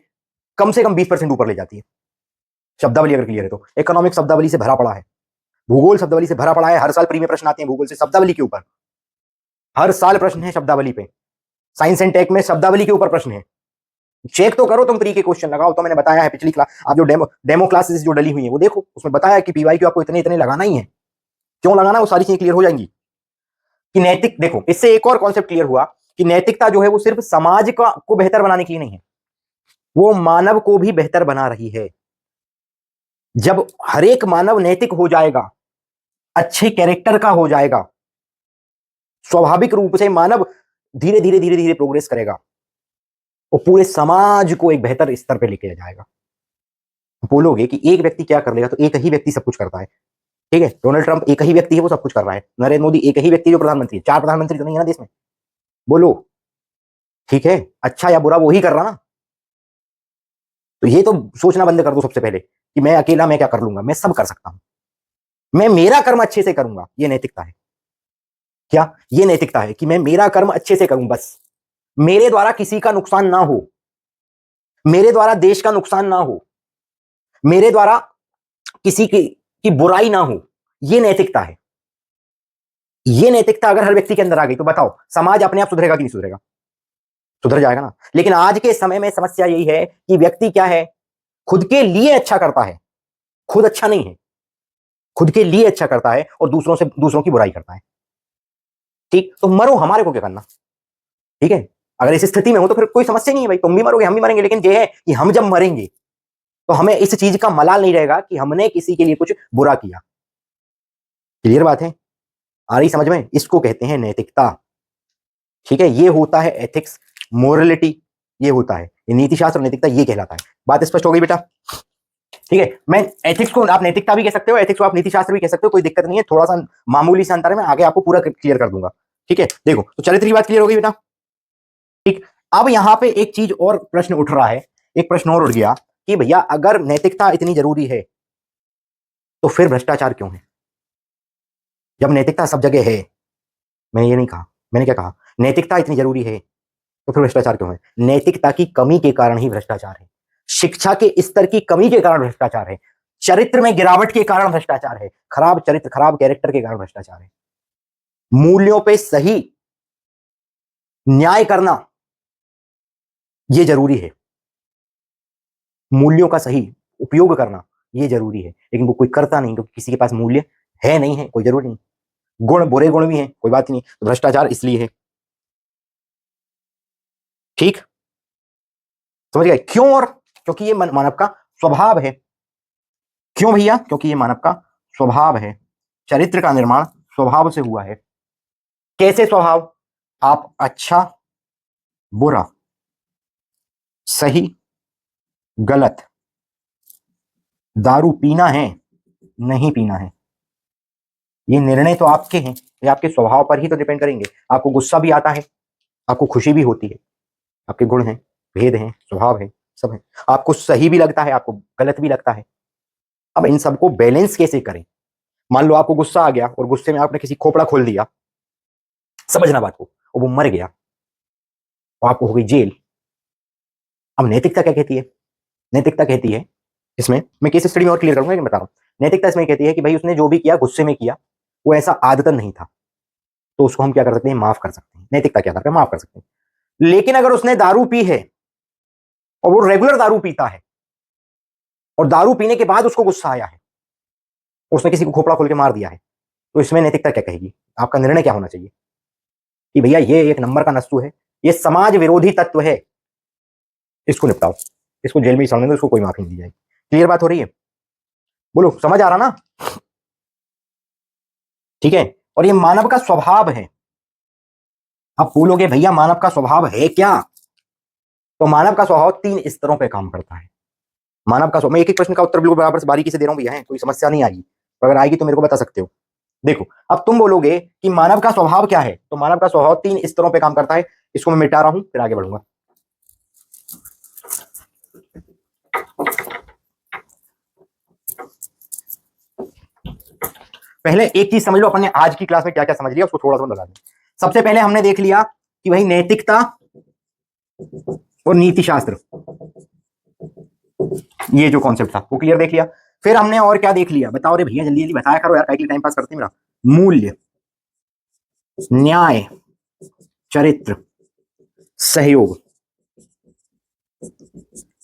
कम 20% ऊपर ले जाती है। शब्दावली अगर क्लियर है तो। इकोनॉमिक शब्दावली से भरा पड़ा है, भूगोल शब्दावली से भरा पड़ा है। हर साल प्री में प्रश्न आते हैं भूगोल से शब्दावली के ऊपर, हर साल प्रश्न है शब्दावली पे। साइंस एंड टेक में शब्दावली के ऊपर प्रश्न है। चेक तो करो, तुम प्री के क्वेश्चन लगाओ। तो मैंने बताया है पिछली क्लास, आप जो डेमो क्लासेस जो डली हुई है वो देखो, उसमें बताया कि पीवाई क्यू आपको इतने इतने लगाना ही है। क्यों लगाना है वो सारी चीजें क्लियर हो जाएंगी। कि नैतिक, देखो इससे एक और कॉन्सेप्ट क्लियर हुआ कि नैतिकता जो है वो सिर्फ समाज को बेहतर बनाने के लिए नहीं है, वो मानव को भी बेहतर बना रही है। जब हर एक मानव नैतिक हो जाएगा, अच्छे कैरेक्टर का हो जाएगा, स्वाभाविक रूप से मानव धीरे धीरे धीरे धीरे प्रोग्रेस करेगा और पूरे समाज को एक बेहतर स्तर पे लेके जाएगा। बोलोगे कि एक व्यक्ति क्या कर लेगा, तो एक ही व्यक्ति सब कुछ करता है। ठीक है, डोनाल्ड ट्रंप एक ही व्यक्ति है, वो सब कुछ कर रहा है। नरेंद्र मोदी एक ही व्यक्ति जो प्रधानमंत्री है, 4 प्रधानमंत्री तो नहीं है ना देश में। बोलो, ठीक है, अच्छा या बुरा वो ही कर रहा ना। तो ये तो सोचना बंद कर दो सबसे पहले कि मैं अकेला मैं क्या कर लूंगा, मैं सब कर सकता हूं, मैं मेरा कर्म अच्छे से करूंगा। ये नैतिकता है। क्या? ये नैतिकता है कि मैं मेरा कर्म अच्छे से करूं, बस मेरे द्वारा किसी का नुकसान ना हो, मेरे द्वारा देश का नुकसान ना हो, मेरे द्वारा किसी की बुराई ना हो। ये नैतिकता है। ये नैतिकता अगर हर व्यक्ति के अंदर आ गई तो बताओ समाज अपने आप सुधरेगा कि नहीं सुधरेगा? सुधर जाएगा ना। लेकिन आज के समय में समस्या यही है कि व्यक्ति क्या है, खुद के लिए अच्छा करता है, खुद अच्छा नहीं है, खुद के लिए अच्छा करता है और दूसरों की बुराई करता है। ठीक, तो मरो, हमारे को क्या करना। ठीक है, अगर इस स्थिति में हो तो फिर कोई समस्या नहीं है भाई, तुम भी मरोगे हम भी मरेंगे। लेकिन यह है कि हम जब मरेंगे तो हमें इस चीज का मलाल नहीं रहेगा कि हमने किसी के लिए कुछ बुरा किया। क्लियर बात है? आ रही समझ में? इसको कहते हैं नैतिकता। ठीक है, ये होता है एथिक्स, मोरलिटी, ये होता है ये नीति शास्त्र, नैतिकता ये कहलाता है। बात स्पष्ट हो गई बेटा? ठीक है, मैं एथिक्स को आप नैतिकता भी कह सकते हो, एथिक्स को आप नीति शास्त्र भी कह सकते हो, कोई दिक्कत नहीं है। थोड़ा सा मामूली सा अंतर है, मैं आगे आपको पूरा क्लियर कर दूंगा। ठीक है, देखो तो चरित्र की बात क्लियर हो गई बेटा। ठीक, अब यहां पे एक चीज और प्रश्न उठ रहा है, एक प्रश्न और उठ गया कि भैया अगर नैतिकता इतनी जरूरी है तो फिर भ्रष्टाचार क्यों है? जब नैतिकता सब जगह है, मैंने ये नहीं कहा, मैंने क्या कहा, नैतिकता इतनी जरूरी है तो फिर भ्रष्टाचार क्यों है? नैतिकता की कमी के कारण ही भ्रष्टाचार है, शिक्षा के स्तर की कमी के कारण भ्रष्टाचार है, चरित्र में गिरावट के कारण भ्रष्टाचार है, खराब चरित्र खराब कैरेक्टर के कारण भ्रष्टाचार है। मूल्यों पे सही न्याय करना यह जरूरी है, मूल्यों का सही उपयोग करना यह जरूरी है, लेकिन वो कोई करता नहीं क्योंकि किसी के पास मूल्य है नहीं है, कोई जरूरी नहीं, गुण बुरे गुण भी हैं, कोई बात नहीं, तो भ्रष्टाचार इसलिए है। ठीक, समझ गए क्यों? और क्योंकि ये मानव का स्वभाव है। क्यों भैया? क्योंकि ये मानव का स्वभाव है, चरित्र का निर्माण स्वभाव से हुआ है। कैसे स्वभाव? आप अच्छा बुरा सही गलत, दारू पीना है नहीं पीना है, ये निर्णय तो आपके हैं, ये आपके स्वभाव पर ही तो डिपेंड करेंगे। आपको गुस्सा भी आता है, आपको खुशी भी होती है, आपके गुण हैं, भेद हैं, स्वभाव है, सब है। आपको सही भी लगता है, आपको गलत भी लगता है। अब इन सबको बैलेंस कैसे करें? मान लो आपको गुस्सा आ गया और गुस्से में आपने किसी खोपड़ा खोल दिया, समझना बात को, और वो मर गया और आपको हो गई जेल। अब नैतिकता क्या कहती है? नैतिकता कहती है, इसमें मैं केस स्टडी में और क्लियर करूंगा, लेकिन बता रहा हूं, नैतिकता इसमें कहती है कि भाई उसने जो भी किया गुस्से में किया, वो ऐसा आदतन नहीं था, तो उसको हम क्या कर सकते हैं? माफ कर सकते हैं। नैतिकता क्या करता है? माफ कर सकते हैं। लेकिन अगर उसने दारू पी है और वो रेगुलर दारू पीता है और दारू पीने के बाद उसको गुस्सा आया है, उसने किसी को खोपड़ा खोल के मार दिया है, तो इसमें नैतिकता क्या कहेगी? आपका निर्णय क्या होना चाहिए कि भैया ये एक नंबर का नस्तु है, ये समाज विरोधी तत्व है, इसको निपटाओ, इसको जेल में ही सड़ने दो, इसको कोई माफी नहीं दी जाएगी। क्लियर बात हो रही है? बोलो, समझ आ रहा ना? ठीक है, और ये मानव का स्वभाव है। आप बोलोगे भैया मानव का स्वभाव है क्या? तो मानव का स्वभाव 3 स्तरों पे काम करता है। मानव का स्वभाव, मैं एक एक प्रश्न का उत्तर बिल्कुल बराबर से बारीकी से दे रहा हूं भैया, है कोई समस्या नहीं आएगी, अगर आएगी तो मेरे को बता सकते हो। देखो, अब तुम बोलोगे कि मानव का स्वभाव क्या है, तो मानव का स्वभाव 3 स्तरों पे काम करता है। इसको मैं मिटा रहा हूं, फिर आगे बढ़ूंगा। पहले एक चीज समझ लो, अपन ने आज की क्लास में क्या क्या समझ लिया उसको थोड़ा सा बता दें। सबसे पहले हमने देख लिया कि भाई नैतिकता और नीति शास्त्र, ये जो कॉन्सेप्ट था वो क्लियर देख लिया। फिर हमने और क्या देख लिया? बताओ रे भैया, जल्दी जल्दी बताया करो यार, काहे टाइम पास करते हैं मेरा। मूल्य, न्याय, चरित्र, सहयोग,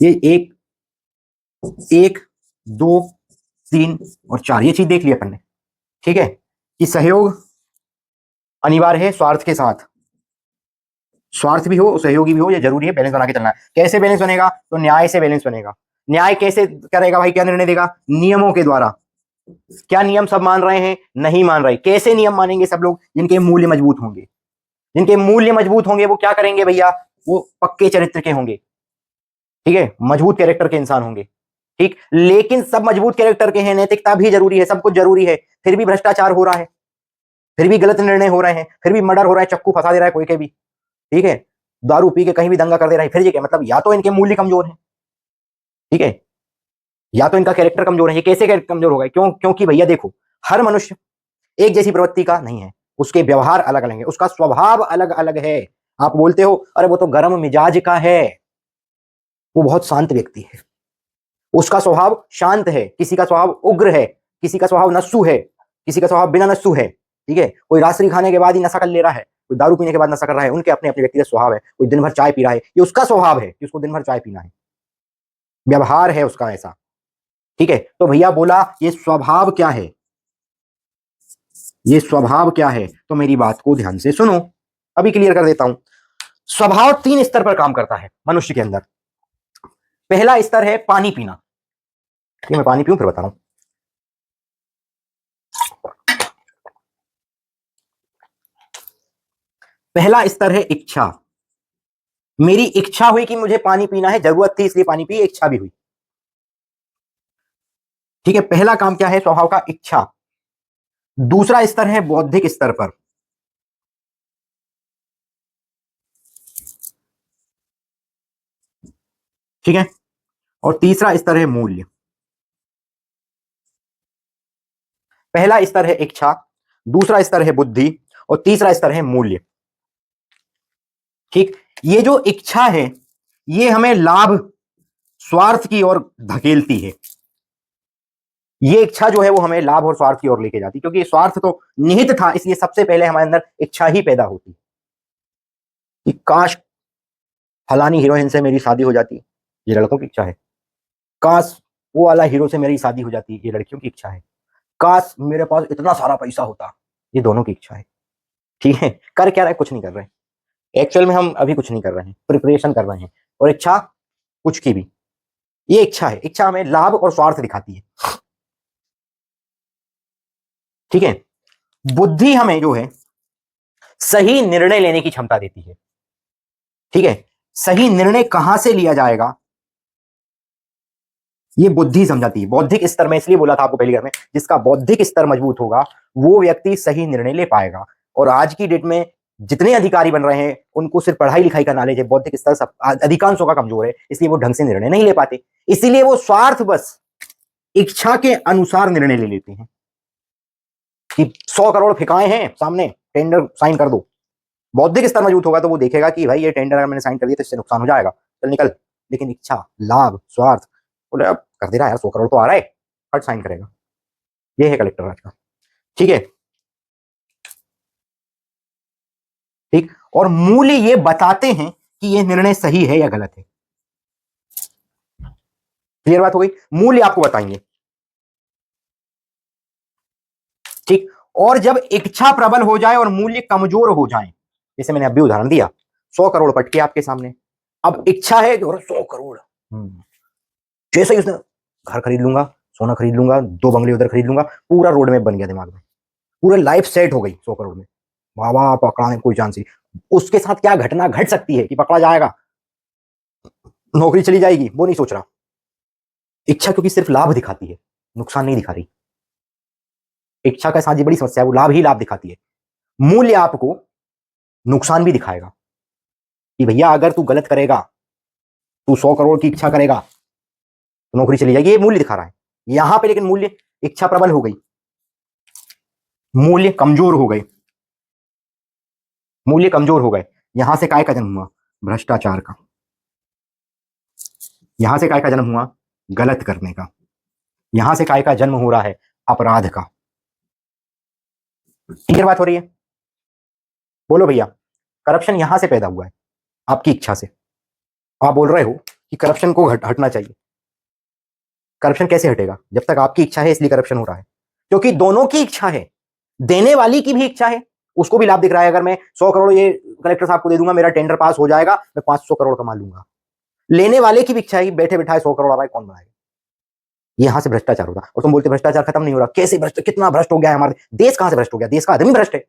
ये एक एक 2 3 और 4, ये चीज देख लिया अपन ने। ठीक है, कि सहयोग अनिवार्य है स्वार्थ के साथ, स्वार्थ भी हो सहयोगी भी हो, ये जरूरी है, बैलेंस बना के चलना है। कैसे बैलेंस बनेगा? तो न्याय से बैलेंस बनेगा। न्याय कैसे करेगा भाई? क्या निर्णय देगा? नियमों के द्वारा। क्या नियम सब मान रहे हैं? नहीं मान रहे। कैसे नियम मानेंगे सब लोग? जिनके मूल्य मजबूत होंगे, जिनके मूल्य मजबूत होंगे वो क्या करेंगे भैया? वो पक्के चरित्र के होंगे, ठीक है, मजबूत कैरेक्टर के इंसान होंगे। ठीक, लेकिन सब मजबूत कैरेक्टर के हैं, नैतिकता भी जरूरी है, सब कुछ जरूरी है, फिर भी भ्रष्टाचार हो रहा है, फिर भी गलत निर्णय हो रहे हैं, फिर भी मर्डर हो रहा है, चक्कू फंसा दे रहा है कोई के भी, ठीक है, दारू पी के कहीं भी दंगा कर दे रहा है, फिर ये क्या मतलब? या तो इनके मूल्य कमजोर है, ठीक है, या तो इनका कैरेक्टर कमजोर है। ये कैसे कैरेक्टर कमजोर होगा? क्यों? क्योंकि भैया देखो, हर मनुष्य एक जैसी प्रवृत्ति का नहीं है, उसके व्यवहार अलग अलग है, उसका स्वभाव अलग अलग है। आप बोलते हो अरे वो तो गर्म मिजाज का है, वो बहुत शांत व्यक्ति है, उसका स्वभाव शांत है, किसी का स्वभाव उग्र है, किसी का स्वभाव नस्सू है, किसी का स्वभाव बिना नस्सू है, ठीक है, कोई रात्रि खाने के बाद ही नशा कर ले रहा है, कोई दारू पीने के बाद नशा कर रहा है, उनके अपने अपने व्यक्तिगत स्वभाव है। कोई दिन भर चाय पी रहा है, ये उसका स्वभाव है कि उसको दिन भर चाय पीना है, व्यवहार है उसका ऐसा, ठीक है। तो भैया बोला ये स्वभाव क्या है, ये स्वभाव क्या है? तो मेरी बात को ध्यान से सुनो, अभी क्लियर कर देता हूं। स्वभाव 3 स्तर पर काम करता है मनुष्य के अंदर। पहला स्तर है पानी पीना, ये मैं पानी पीऊं फिर बता रहा हूं। पहला स्तर है इच्छा, मेरी इच्छा हुई कि मुझे पानी पीना है, जरूरत थी इसलिए पानी पी, इच्छा भी हुई, ठीक है। पहला काम क्या है स्वभाव का? इच्छा। दूसरा स्तर है बौद्धिक स्तर पर, ठीक है। और तीसरा स्तर है मूल्य। पहला स्तर है इच्छा, दूसरा स्तर है बुद्धि, और तीसरा स्तर है मूल्य। ठीक। ये जो इच्छा है ये हमें लाभ स्वार्थ की ओर धकेलती है। ये इच्छा जो है वो हमें लाभ और स्वार्थ की ओर लेके जाती, क्योंकि स्वार्थ तो निहित था, इसलिए सबसे पहले हमारे अंदर इच्छा ही पैदा होती कि काश फलानी हीरोइन से मेरी शादी हो जाती। ये लड़कों की इच्छा है। काश वो वाला हीरो से मेरी शादी हो जाती। ये लड़कियों की इच्छा है। काश मेरे पास इतना सारा पैसा होता। ये दोनों की इच्छा है। ठीक है। कर क्या रहे? कुछ नहीं कर रहे। एक्चुअल में हम अभी कुछ नहीं कर रहे हैं, प्रिपरेशन कर रहे हैं। और इच्छा कुछ की भी, ये इच्छा है। इच्छा हमें लाभ और स्वार्थ दिखाती है। ठीक है। बुद्धि हमें जो है सही निर्णय लेने की क्षमता देती है। ठीक है। सही निर्णय कहां से लिया जाएगा ये बुद्धि समझाती है। बौद्धिक स्तर में इसलिए बोला था आपको पहली बार में, जिसका बौद्धिक स्तर मजबूत होगा वो व्यक्ति सही निर्णय ले पाएगा। और आज की डेट में जितने अधिकारी बन रहे हैं उनको सिर्फ पढ़ाई लिखाई का नॉलेज है, बौद्धिक स्तर सब अधिकांशों का कमजोर है, इसलिए वो ढंग से निर्णय नहीं ले पाते। इसीलिए वो स्वार्थ बस इच्छा के अनुसार निर्णय ले लेते हैं कि 100 करोड़ फेंकाए हैं सामने, टेंडर साइन कर दो। बौद्धिक स्तर मजबूत होगा तो वो देखेगा कि भाई ये टेंडर अगर मैंने साइन कर दिया तो इससे नुकसान हो जाएगा, चल निकल। लेकिन इच्छा, लाभ, स्वार्थ, बोले अब कर दे रहा है यार, 100 करोड़ तो आ रहा है, फट साइन करेगा। ये है कलेक्टर राज का। ठीक है। ठीक। और मूल्य ये बताते हैं कि ये निर्णय सही है या गलत है। क्लियर बात हो गई? मूल्य आपको बताएंगे। ठीक। और जब इच्छा प्रबल हो जाए और मूल्य कमजोर हो जाए, जैसे मैंने अभी उदाहरण दिया, 100 करोड़ पट के आपके सामने, अब इच्छा है कि 100 करोड़, जैसे ही उसने घर खरीद लूंगा, सोना खरीद लूंगा, 2 बंगले उधर खरीद लूंगा, पूरा रोड में बन गया दिमाग में, पूरा लाइफ सेट हो गई 100 करोड़ में, बाबा पकड़ाने कोई चांस नहीं। उसके साथ क्या घटना घट सकती है कि पकड़ा जाएगा, नौकरी चली जाएगी, वो नहीं सोच रहा। इच्छा क्योंकि सिर्फ लाभ दिखाती है, नुकसान नहीं दिखा रही। इच्छा का साथ ये बड़ी समस्या है, वो लाभ ही लाभ दिखाती है। मूल्य आपको नुकसान भी दिखाएगा कि भैया अगर तू गलत करेगा, तू 100 करोड़ की इच्छा करेगा तो नौकरी चली जाएगी, ये मूल्य दिखा रहा है यहां पे। लेकिन मूल्य, इच्छा प्रबल हो गई, मूल्य कमजोर हो गए, मूल्य कमजोर हो गए। यहां से काय का जन्म हुआ? भ्रष्टाचार का। यहां से काय का जन्म हुआ? गलत करने का। यहां से काय का जन्म हो रहा है? अपराध का। क्लियर बात हो रही है? बोलो भैया। करप्शन यहां से पैदा हुआ है, आपकी इच्छा से। आप बोल रहे हो कि करप्शन को हटना चाहिए। करप्शन कैसे हटेगा? जब तक आपकी इच्छा है, इसलिए करप्शन हो रहा है, क्योंकि दोनों की इच्छा है। देने वाली की भी इच्छा है, उसको भी लाभ दिख रहा है। अगर मैं 100 करोड़ ये कलेक्टर साहब को दे दूंगा, मेरा टेंडर पास हो जाएगा, मैं 500 करोड़ कमा लूंगा। लेने वाले की भी इच्छा है, बैठे बैठाए 100 करोड़ आ रहा है, कौन बनाएगा? यहां से भ्रष्टाचार होगा। और तुम बोलते भ्रष्टाचार खत्म नहीं हो रहा। कैसे भ्रष्ट, कितना भ्रष्ट हो गया है हमारे देश? कहां से भ्रष्ट हो गया? देश का आदमी भ्रष्ट है।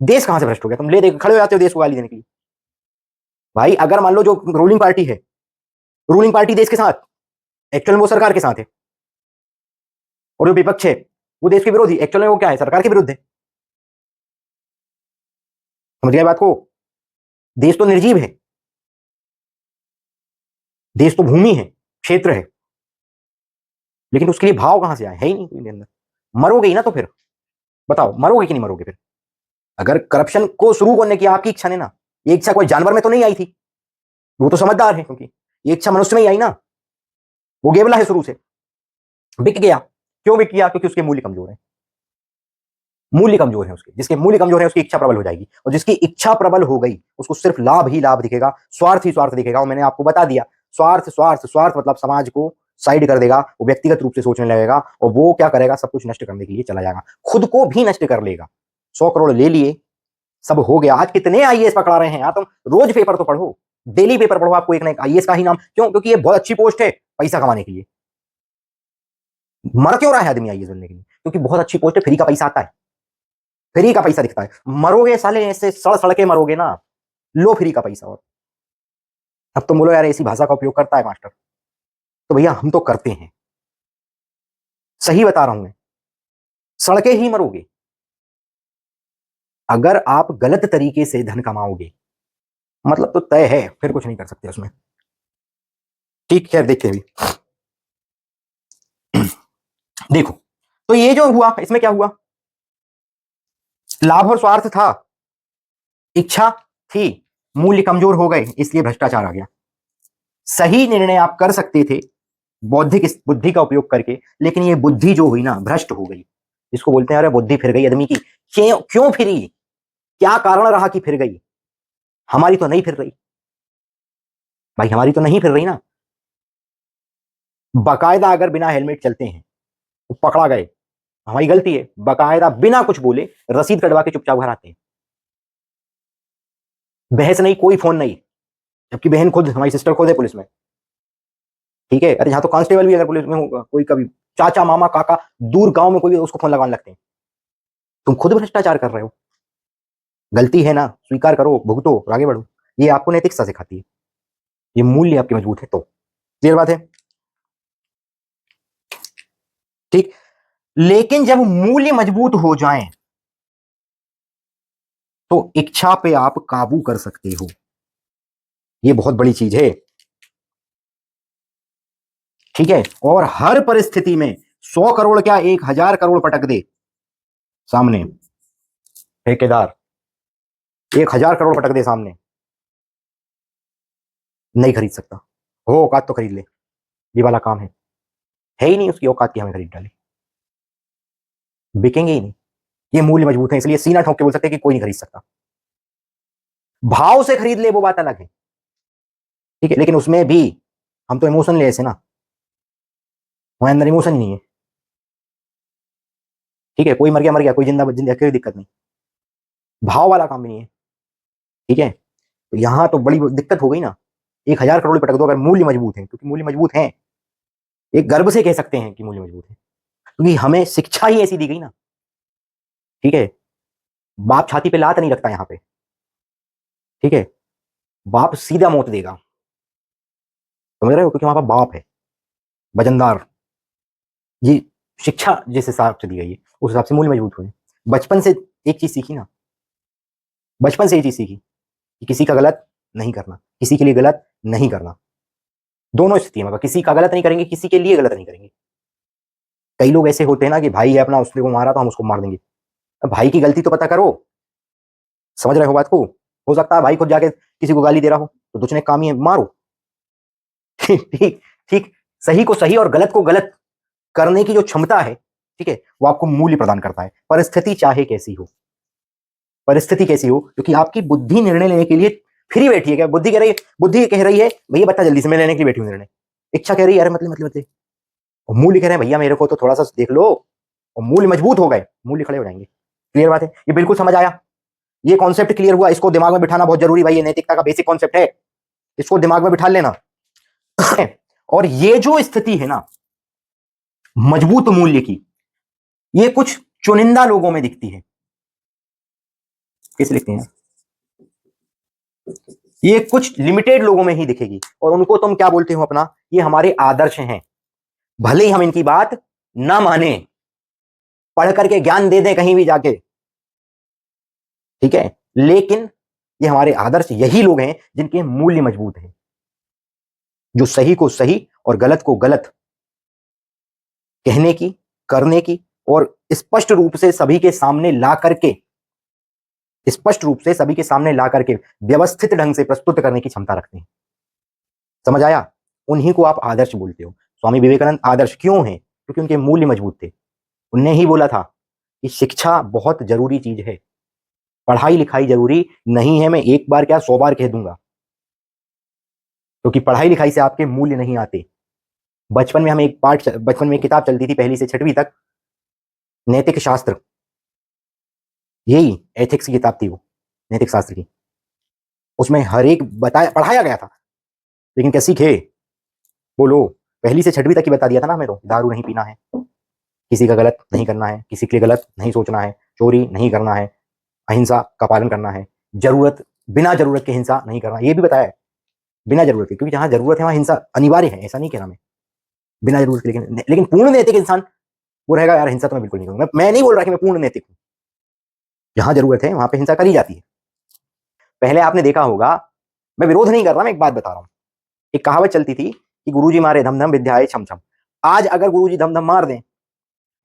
देश कहां से भ्रष्ट हो गया? तुम ले दे खड़े हो जाते हो देश को गाली देने के लिए। भाई अगर मान लो जो रूलिंग पार्टी है, रूलिंग पार्टी देश के साथ, एक्चुअल में वो सरकार के साथ है, और जो विपक्ष है वो देश के विरोधी, एक्चुअल में वो क्या है? सरकार के विरुद्ध है। समझ गए बात को? देश तो निर्जीव है, देश तो भूमि है, क्षेत्र है, लेकिन उसके लिए भाव कहां से आए? है ही नहीं कोई अंदर। मरोगे ही ना तो फिर बताओ, मरोगे कि नहीं मरोगे फिर? अगर करप्शन को शुरू करने की आपकी इच्छा ने ना, ये इच्छा कोई जानवर में तो नहीं आई थी, वो तो समझदार है, क्योंकि ये इच्छा मनुष्य में ही आई ना। वो गेवला है शुरू से, बिक गया। क्यों बिक गया? क्योंकि उसके मूल्य कमजोर है। मूल्य कमजोर है उसके, जिसके मूल्य कमजोर है उसकी इच्छा प्रबल हो जाएगी, और जिसकी इच्छा प्रबल हो गई उसको सिर्फ लाभ ही लाभ दिखेगा, स्वार्थ ही स्वार्थ दिखेगा। और मैंने आपको बता दिया, स्वार्थ स्वार्थ स्वार्थ मतलब समाज को साइड कर देगा, वो व्यक्तिगत रूप से सोचने लगेगा, और वो क्या करेगा? सब कुछ नष्ट करने के लिए चला जाएगा, खुद को भी नष्ट कर लेगा। 100 करोड़ ले लिए, सब हो गया। आज कितने आईएएस पकड़ा रहे हैं यार, तुम रोज पेपर तो पढ़ो, डेली पेपर पढ़ो, आपको एक ना एक आईएएस का ही नाम। क्यों? क्योंकि ये बहुत अच्छी पोस्ट है पैसा कमाने के लिए। मर क्यों रहा है आदमी आईएएस बनने के लिए? क्योंकि बहुत अच्छी पोस्ट है, फ्री का पैसा आता है, फ्री का पैसा दिखता है। मरोगे साले ऐसे सड़ सड़ के मरोगे ना, लो फ्री का पैसा। और अब तुम बोलो यार ऐसी भाषा का उपयोग करता है मास्टर, तो भैया हम तो करते हैं, सही बता रहा हूं मैं, सड़के ही मरोगे। अगर आप गलत तरीके से धन कमाओगे, मतलब तो तय है, फिर कुछ नहीं कर सकते उसमें। ठीक है, देखते हैं अभी। देखो, तो ये जो हुआ इसमें क्या हुआ, लाभ और स्वार्थ था, इच्छा थी, मूल्य कमजोर हो गए, इसलिए भ्रष्टाचार आ गया। सही निर्णय आप कर सकते थे बौद्धिक बुद्धि का उपयोग करके, लेकिन ये बुद्धि जो हुई ना भ्रष्ट हो गई। इसको बोलते हैं अरे बुद्धि फिर गई आदमी की। क्यों क्यों फिरी, क्या कारण रहा कि फिर गई? हमारी तो नहीं फिर रही भाई, हमारी तो नहीं फिर रही ना। बाकायदा अगर बिना हेलमेट चलते हैं तो पकड़ा गए, हमारी गलती है। बाकायदा बिना कुछ बोले रसीद कटवा के चुपचाप घर आते हैं, बहस नहीं, कोई फोन नहीं, जबकि बहन खुद, हमारी सिस्टर खुद है पुलिस में। ठीक है, अरे यहाँ तो कांस्टेबल भी अगर पुलिस में होगा, कोई कभी चाचा मामा काका दूर गांव में कोई भी उसको फोन लगाने लगते हैं। तुम खुद भ्रष्टाचार कर रहे हो, गलती है ना, स्वीकार करो, भुगतो, और आगे बढ़ो। ये आपको नैतिकता सिखाती है, ये मूल्य आपके मजबूत है तो। क्लियर बात है? ठीक। लेकिन जब मूल्य मजबूत हो जाएं तो इच्छा पे आप काबू कर सकते हो, ये बहुत बड़ी चीज है। ठीक है, और हर परिस्थिति में 100 करोड़ क्या 1000 करोड़ पटक दे सामने, ठेकेदार 1000 करोड़ पटक दे सामने, नहीं खरीद सकता। हो औकात तो खरीद ले, ये वाला काम है ही नहीं उसकी औकात की हमें खरीद डाले, बिकेंगे ही नहीं। ये मूल्य मजबूत है, इसलिए सीना ठोक के बोल सकते हैं कि कोई नहीं खरीद सकता। भाव से खरीद ले वो बात अलग है, ठीक है, लेकिन उसमें भी हम तो इमोशन ले ऐसे ना, हमारे अंदर इमोशन ही नहीं है। ठीक है, कोई मर गया, कोई जिंदा जिंदा, कोई दिक्कत नहीं, भाव वाला काम भी नहीं है। ठीक है, तो यहां तो बड़ी दिक्कत हो गई ना। 1000 करोड़ पटक दो अगर मूल्य मजबूत है, क्योंकि मूल्य मजबूत है, एक गर्व से कह सकते हैं कि मूल्य मजबूत है, क्योंकि हमें शिक्षा ही ऐसी दी गई ना। ठीक है, बाप छाती पे लात नहीं रखता यहाँ पे। ठीक है, बाप सीधा मौत देगा, समझ रहे हो, क्योंकि वहां पर बाप है वजनदार। ये शिक्षा जिस हिसाब से दी गई है उस हिसाब से मूल्य मजबूत हुए। बचपन से एक चीज सीखी ना, बचपन से ये चीज सीखी कि किसी का गलत नहीं करना, किसी के लिए गलत नहीं करना। दोनों स्थिति में किसी का गलत नहीं करेंगे, किसी के लिए गलत नहीं करेंगे। कई लोग ऐसे होते हैं ना कि भाई है अपना, उसने को मारा तो हम उसको मार देंगे। अब भाई की गलती तो पता करो, समझ रहे हो बात को। हो सकता है भाई खुद जाके किसी को गाली दे रहा हो, तो दूसरे काम ही है, मारो। ठीक ठीक ठीक, सही को सही और गलत को गलत करने की जो क्षमता है, ठीक है, वो आपको मूल्य प्रदान करता है। परिस्थिति चाहे कैसी हो, परिस्थिति कैसी हो, क्योंकि आपकी बुद्धि निर्णय लेने के लिए फ्री बैठी है। क्या बुद्धि कह रही है भैया बता जल्दी से, मैं लेने के लिए बैठी हूँ निर्णय। इच्छा कह रही है अरे मतलब, और मूल्य कह रहे हैं भैया मेरे को तो थोड़ा सा देख लो, और मूल्य मजबूत हो गए, मूल्य खड़े हो जाएंगे। क्लियर बात है, ये बिल्कुल समझ आया, ये कॉन्सेप्ट क्लियर हुआ। इसको दिमाग में बिठाना बहुत जरूरी भाई, ये नैतिकता का बेसिक कॉन्सेप्ट है, इसको दिमाग में बिठा लेना। और ये जो स्थिति है ना मजबूत मूल्य की, ये कुछ चुनिंदा लोगों में दिखती है। कैसे लिखते हैं, ये कुछ लिमिटेड लोगों में ही दिखेगी, और उनको तुम क्या बोलते हो अपना, ये हमारे आदर्श हैं। भले ही हम इनकी बात ना माने, पढ़ करके ज्ञान दे दें कहीं भी जाके, ठीक है, लेकिन ये हमारे आदर्श यही लोग हैं जिनके मूल्य मजबूत हैं, जो सही को सही और गलत को गलत कहने की, करने की, और स्पष्ट रूप से सभी के सामने ला करके, स्पष्ट रूप से सभी के सामने ला करके व्यवस्थित ढंग से प्रस्तुत करने की क्षमता रखते हैं। समझ आया? उन्हीं को आप आदर्श बोलते हो। स्वामी विवेकानंद आदर्श क्यों हैं? क्योंकि उनके मूल्य मजबूत थे। उनने ही बोला था कि शिक्षा बहुत जरूरी चीज है, पढ़ाई लिखाई जरूरी नहीं है। मैं एक बार क्या 100 बार कह दूंगा, क्योंकि पढ़ाई लिखाई से आपके मूल्य नहीं आते। बचपन में हमें एक पाठ, बचपन में एक किताब चलती थी 1 से 6वीं तक, नैतिक शास्त्र, यही एथिक्स की किताब थी वो, नैतिक शास्त्र की। उसमें हर एक बताया, पढ़ाया गया था, लेकिन क्या सीखे? बोलो, 1 से 6वीं तक ही बता दिया था ना हमें, तो दारू नहीं पीना है, किसी का गलत नहीं करना है, किसी के लिए गलत नहीं सोचना है, चोरी नहीं करना है, अहिंसा का पालन करना है, जरूरत, बिना जरूरत की हिंसा नहीं करना, ये भी बताया है। बिना जरूरत के, क्योंकि जहां जरूरत है वहां हिंसा अनिवार्य है, ऐसा नहीं कह रहा मैं, बिना जरूरत के। लेकिन पूर्ण नैतिक इंसान वो रहेगा यार हिंसा तो मैं बिल्कुल नहीं करूंगा। मैं नहीं बोल रहा कि मैं पूर्ण नैतिक हूं, जहां जरूरत है वहां पे हिंसा करी जाती है। पहले आपने देखा होगा, मैं विरोध नहीं कर रहा, मैं एक बात बता रहा हूं। एक कहावत चलती थी कि गुरुजी मारे धम धम विद्याए छम छम। आज अगर गुरुजी धम धम मार दें,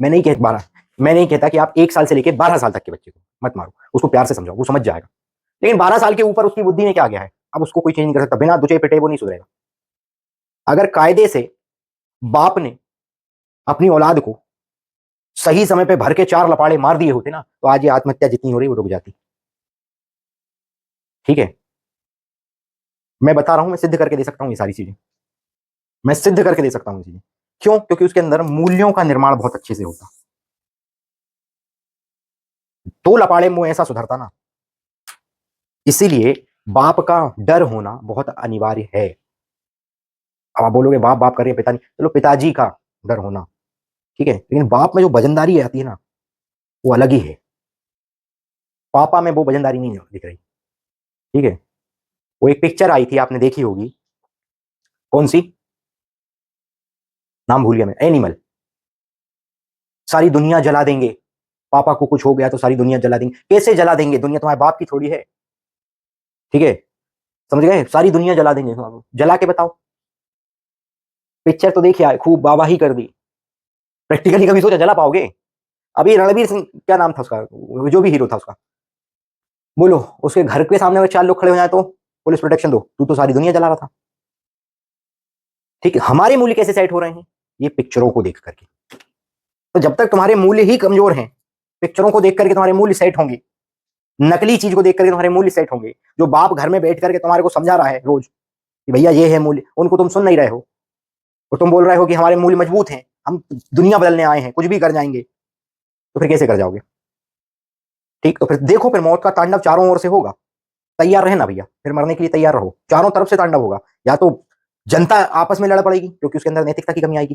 मैं नहीं कहता कि आप 1 साल से लेकर 12 साल तक के बच्चे को मत मारो, उसको प्यार से समझाओ, वो समझ जाएगा। लेकिन 12 साल के ऊपर उसकी बुद्धि में क्या आ गया है, अब उसको कोई चेंज नहीं कर सकता, बिना दुचे पिटे वो नहीं सुधरेगा। अगर कायदे से बाप ने अपनी औलाद को सही समय पे भर के 4 लपाड़े मार दिए होते ना, तो आज ये आत्महत्या जितनी हो रही वो रुक जाती। ठीक है, मैं बता रहा हूं, मैं सिद्ध करके दे सकता हूं ये सारी चीजें, मैं सिद्ध करके दे सकता हूं ये चीजें। क्यों? क्योंकि उसके अंदर मूल्यों का निर्माण बहुत अच्छे से होता। 2 लपाड़े मुंह ऐसा सुधरता ना। इसीलिए बाप का डर होना बहुत अनिवार्य है। अब आप बोलोगे बाप बाप कर रही है पिता नहीं, चलो पिताजी का डर होना ठीक है, लेकिन बाप में जो वजनदारी आती है ना, वो अलग ही है। पापा में वो वजनदारी नहीं दिख रही। ठीक है, वो एक पिक्चर आई थी, आपने देखी होगी, कौन सी, नाम भूल गया मैं, एनिमल। सारी दुनिया जला देंगे, पापा को कुछ हो गया तो सारी दुनिया जला देंगे। कैसे जला देंगे? दुनिया तुम्हारे बाप की थोड़ी है। ठीक है, समझ गए? सारी दुनिया जला देंगे, जला के बताओ। पिक्चर तो देखिए, खूब वाहवाही कर दी, प्रैक्टिकली कभी सोचा जला पाओगे? अभी रणवीर सिंह, क्या नाम था उसका, जो भी हीरो था उसका, बोलो उसके घर के सामने अगर 4 लोग खड़े हो जाए तो पुलिस प्रोटेक्शन दो, तू तो सारी दुनिया जला रहा था। ठीक है, हमारे मूल्य कैसे सेट हो रहे हैं? ये पिक्चरों को देख करके। तो जब तक तुम्हारे मूल्य ही कमजोर हैं, पिक्चरों को देख करके तुम्हारे मूल्य सेट होंगे, नकली चीज को देख करके तुम्हारे मूल्य सेट होंगे। जो बाप घर में बैठ करके तुम्हारे को समझा रहा है रोज कि भैया ये है मूल्य, उनको तुम सुन नहीं रहे हो, और तुम बोल रहे हो कि हमारे मूल्य मजबूत हैं, हम दुनिया बदलने आए हैं, कुछ भी कर जाएंगे, तो फिर कैसे कर जाओगे? ठीक, तो फिर देखो, फिर मौत का तांडव चारों ओर से होगा। तैयार रहना भैया, फिर मरने के लिए तैयार रहो, चारों तरफ से तांडव होगा। या तो जनता आपस में लड़ पड़ेगी क्योंकि उसके अंदर नैतिकता की कमी आएगी,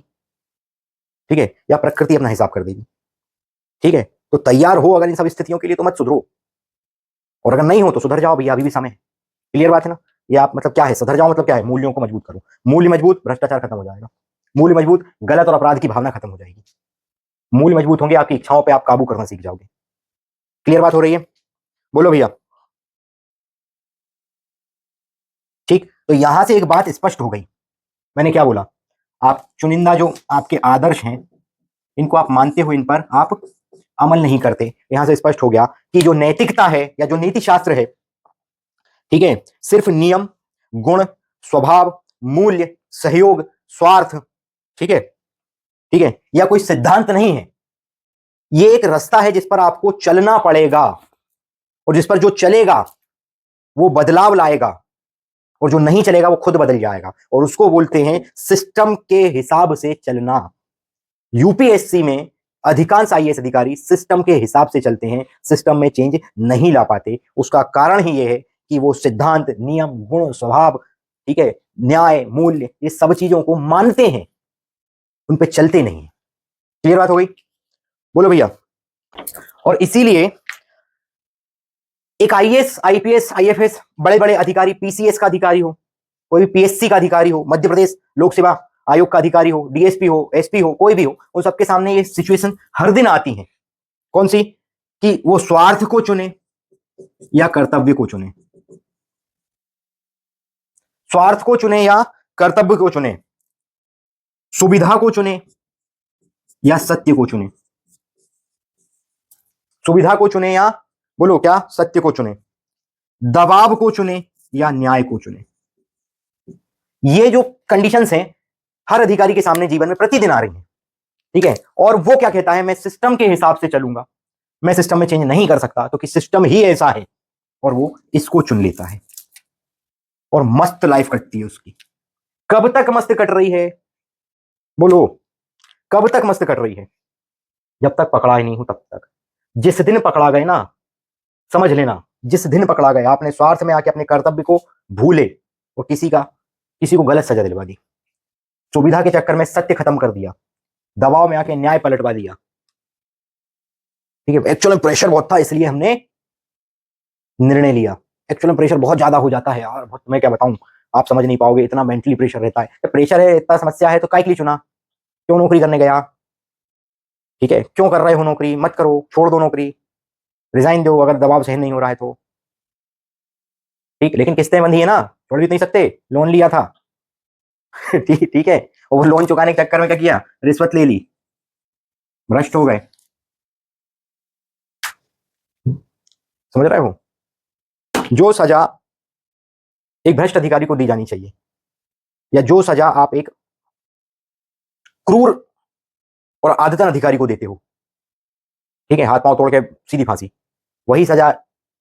ठीक है, या प्रकृति अपना हिसाब कर देगी। ठीक है, तो तैयार हो अगर इन सब स्थितियों के लिए तो मत सुधरो, और अगर नहीं हो तो सुधर जाओ भैया, अभी भी समय है। क्लियर बात है ना? ये आप मतलब क्या है सुधर जाओ, मतलब क्या है? मूल्यों को मजबूत करो। मूल्य मजबूत, भ्रष्टाचार खत्म हो जाएगा। मूल्य मजबूत, गलत और अपराध की भावना खत्म हो जाएगी। मूल्य मजबूत होंगे, आपकी इच्छाओं पे आप काबू करना सीख जाओगे। क्लियर बात हो रही है? बोलो भैया। ठीक, तो यहां से एक बात स्पष्ट हो गई। मैंने क्या बोला? आप चुनिंदा जो आपके आदर्श हैं, इनको आप मानते हो, इन पर आप अमल नहीं करते। यहां से स्पष्ट हो गया कि जो नैतिकता है या जो नीति शास्त्र है, ठीक है, सिर्फ नियम, गुण, स्वभाव, मूल्य, सहयोग, स्वार्थ, ठीक है, ठीक है, या कोई सिद्धांत नहीं है। ये एक रास्ता है जिस पर आपको चलना पड़ेगा, और जिस पर जो चलेगा वो बदलाव लाएगा, और जो नहीं चलेगा वो खुद बदल जाएगा, और उसको बोलते हैं सिस्टम के हिसाब से चलना। यूपीएससी में अधिकांश आईएएस अधिकारी सिस्टम के हिसाब से चलते हैं, सिस्टम में चेंज नहीं ला पाते। उसका कारण ही यह है कि वो सिद्धांत, नियम, गुण, स्वभाव, ठीक है, न्याय, मूल्य, ये सब चीजों को मानते हैं, उन पे चलते नहीं है। क्लियर बात हो गई? बोलो भैया। और इसीलिए एक आईएएस, आईपीएस, आईएफएस, बड़े बड़े अधिकारी, पीसीएस का अधिकारी हो, कोई भी पीएससी का अधिकारी हो, मध्य प्रदेश लोक सेवा आयोग का अधिकारी हो, डीएसपी हो, एसपी हो, कोई भी हो, उन सबके सामने ये सिचुएशन हर दिन आती है। कौन सी? कि वो स्वार्थ को चुने या कर्तव्य को चुने, स्वार्थ को चुने या कर्तव्य को चुने, सुविधा को चुने या सत्य को चुने, सुविधा को चुने या, बोलो क्या, सत्य को चुने, दबाव को चुने या न्याय को चुने। ये जो कंडीशंस हैं हर अधिकारी के सामने जीवन में प्रतिदिन आ रही हैं। ठीक है, और वो क्या कहता है? मैं सिस्टम के हिसाब से चलूंगा, मैं सिस्टम में चेंज नहीं कर सकता क्योंकि सिस्टम ही ऐसा है, और वो इसको चुन लेता है और मस्त लाइफ कटती है उसकी। कब तक मस्त कट रही है? बोलो, कब तक मस्त कट रही है? जब तक पकड़ा ही नहीं हूं तब तक। जिस दिन पकड़ा गए ना, समझ लेना, जिस दिन पकड़ा गया, आपने स्वार्थ में आके अपने कर्तव्य को भूले और किसी को गलत सजा दिलवा दी, सुविधा के चक्कर में सत्य खत्म कर दिया, दबाव में आके न्याय पलटवा दिया। ठीक है, एक्चुअल में प्रेशर बहुत था इसलिए हमने निर्णय लिया। एक्चुअल में प्रेशर बहुत ज्यादा हो जाता है यार, बहुत, मैं क्या बताऊं, आप समझ नहीं पाओगे, इतना मेंटली प्रेशर रहता है। प्रेशर है, इतना समस्या है, तो काय के लिए चुना? क्यों नौकरी करने गया? ठीक है, क्यों कर रहे हो नौकरी? मत करो, छोड़ दो नौकरी, रिजाइन दो अगर दबाव सहन नहीं हो रहा है तो। ठीक, लेकिन किस्तें बंधी है ना, छोड़ भी नहीं सकते, लोन लिया था। ठीक ठीक है। और वो लोन चुकाने के चक्कर में क्या किया, रिश्वत ले ली, भ्रष्ट हो गए। समझ रहे हो? जो सजा एक भ्रष्ट अधिकारी को दी जानी चाहिए, या जो सजा आप एक क्रूर और आदतन अधिकारी को देते हो, ठीक है, हाथ पांव तोड़ के सीधी फांसी, वही सजा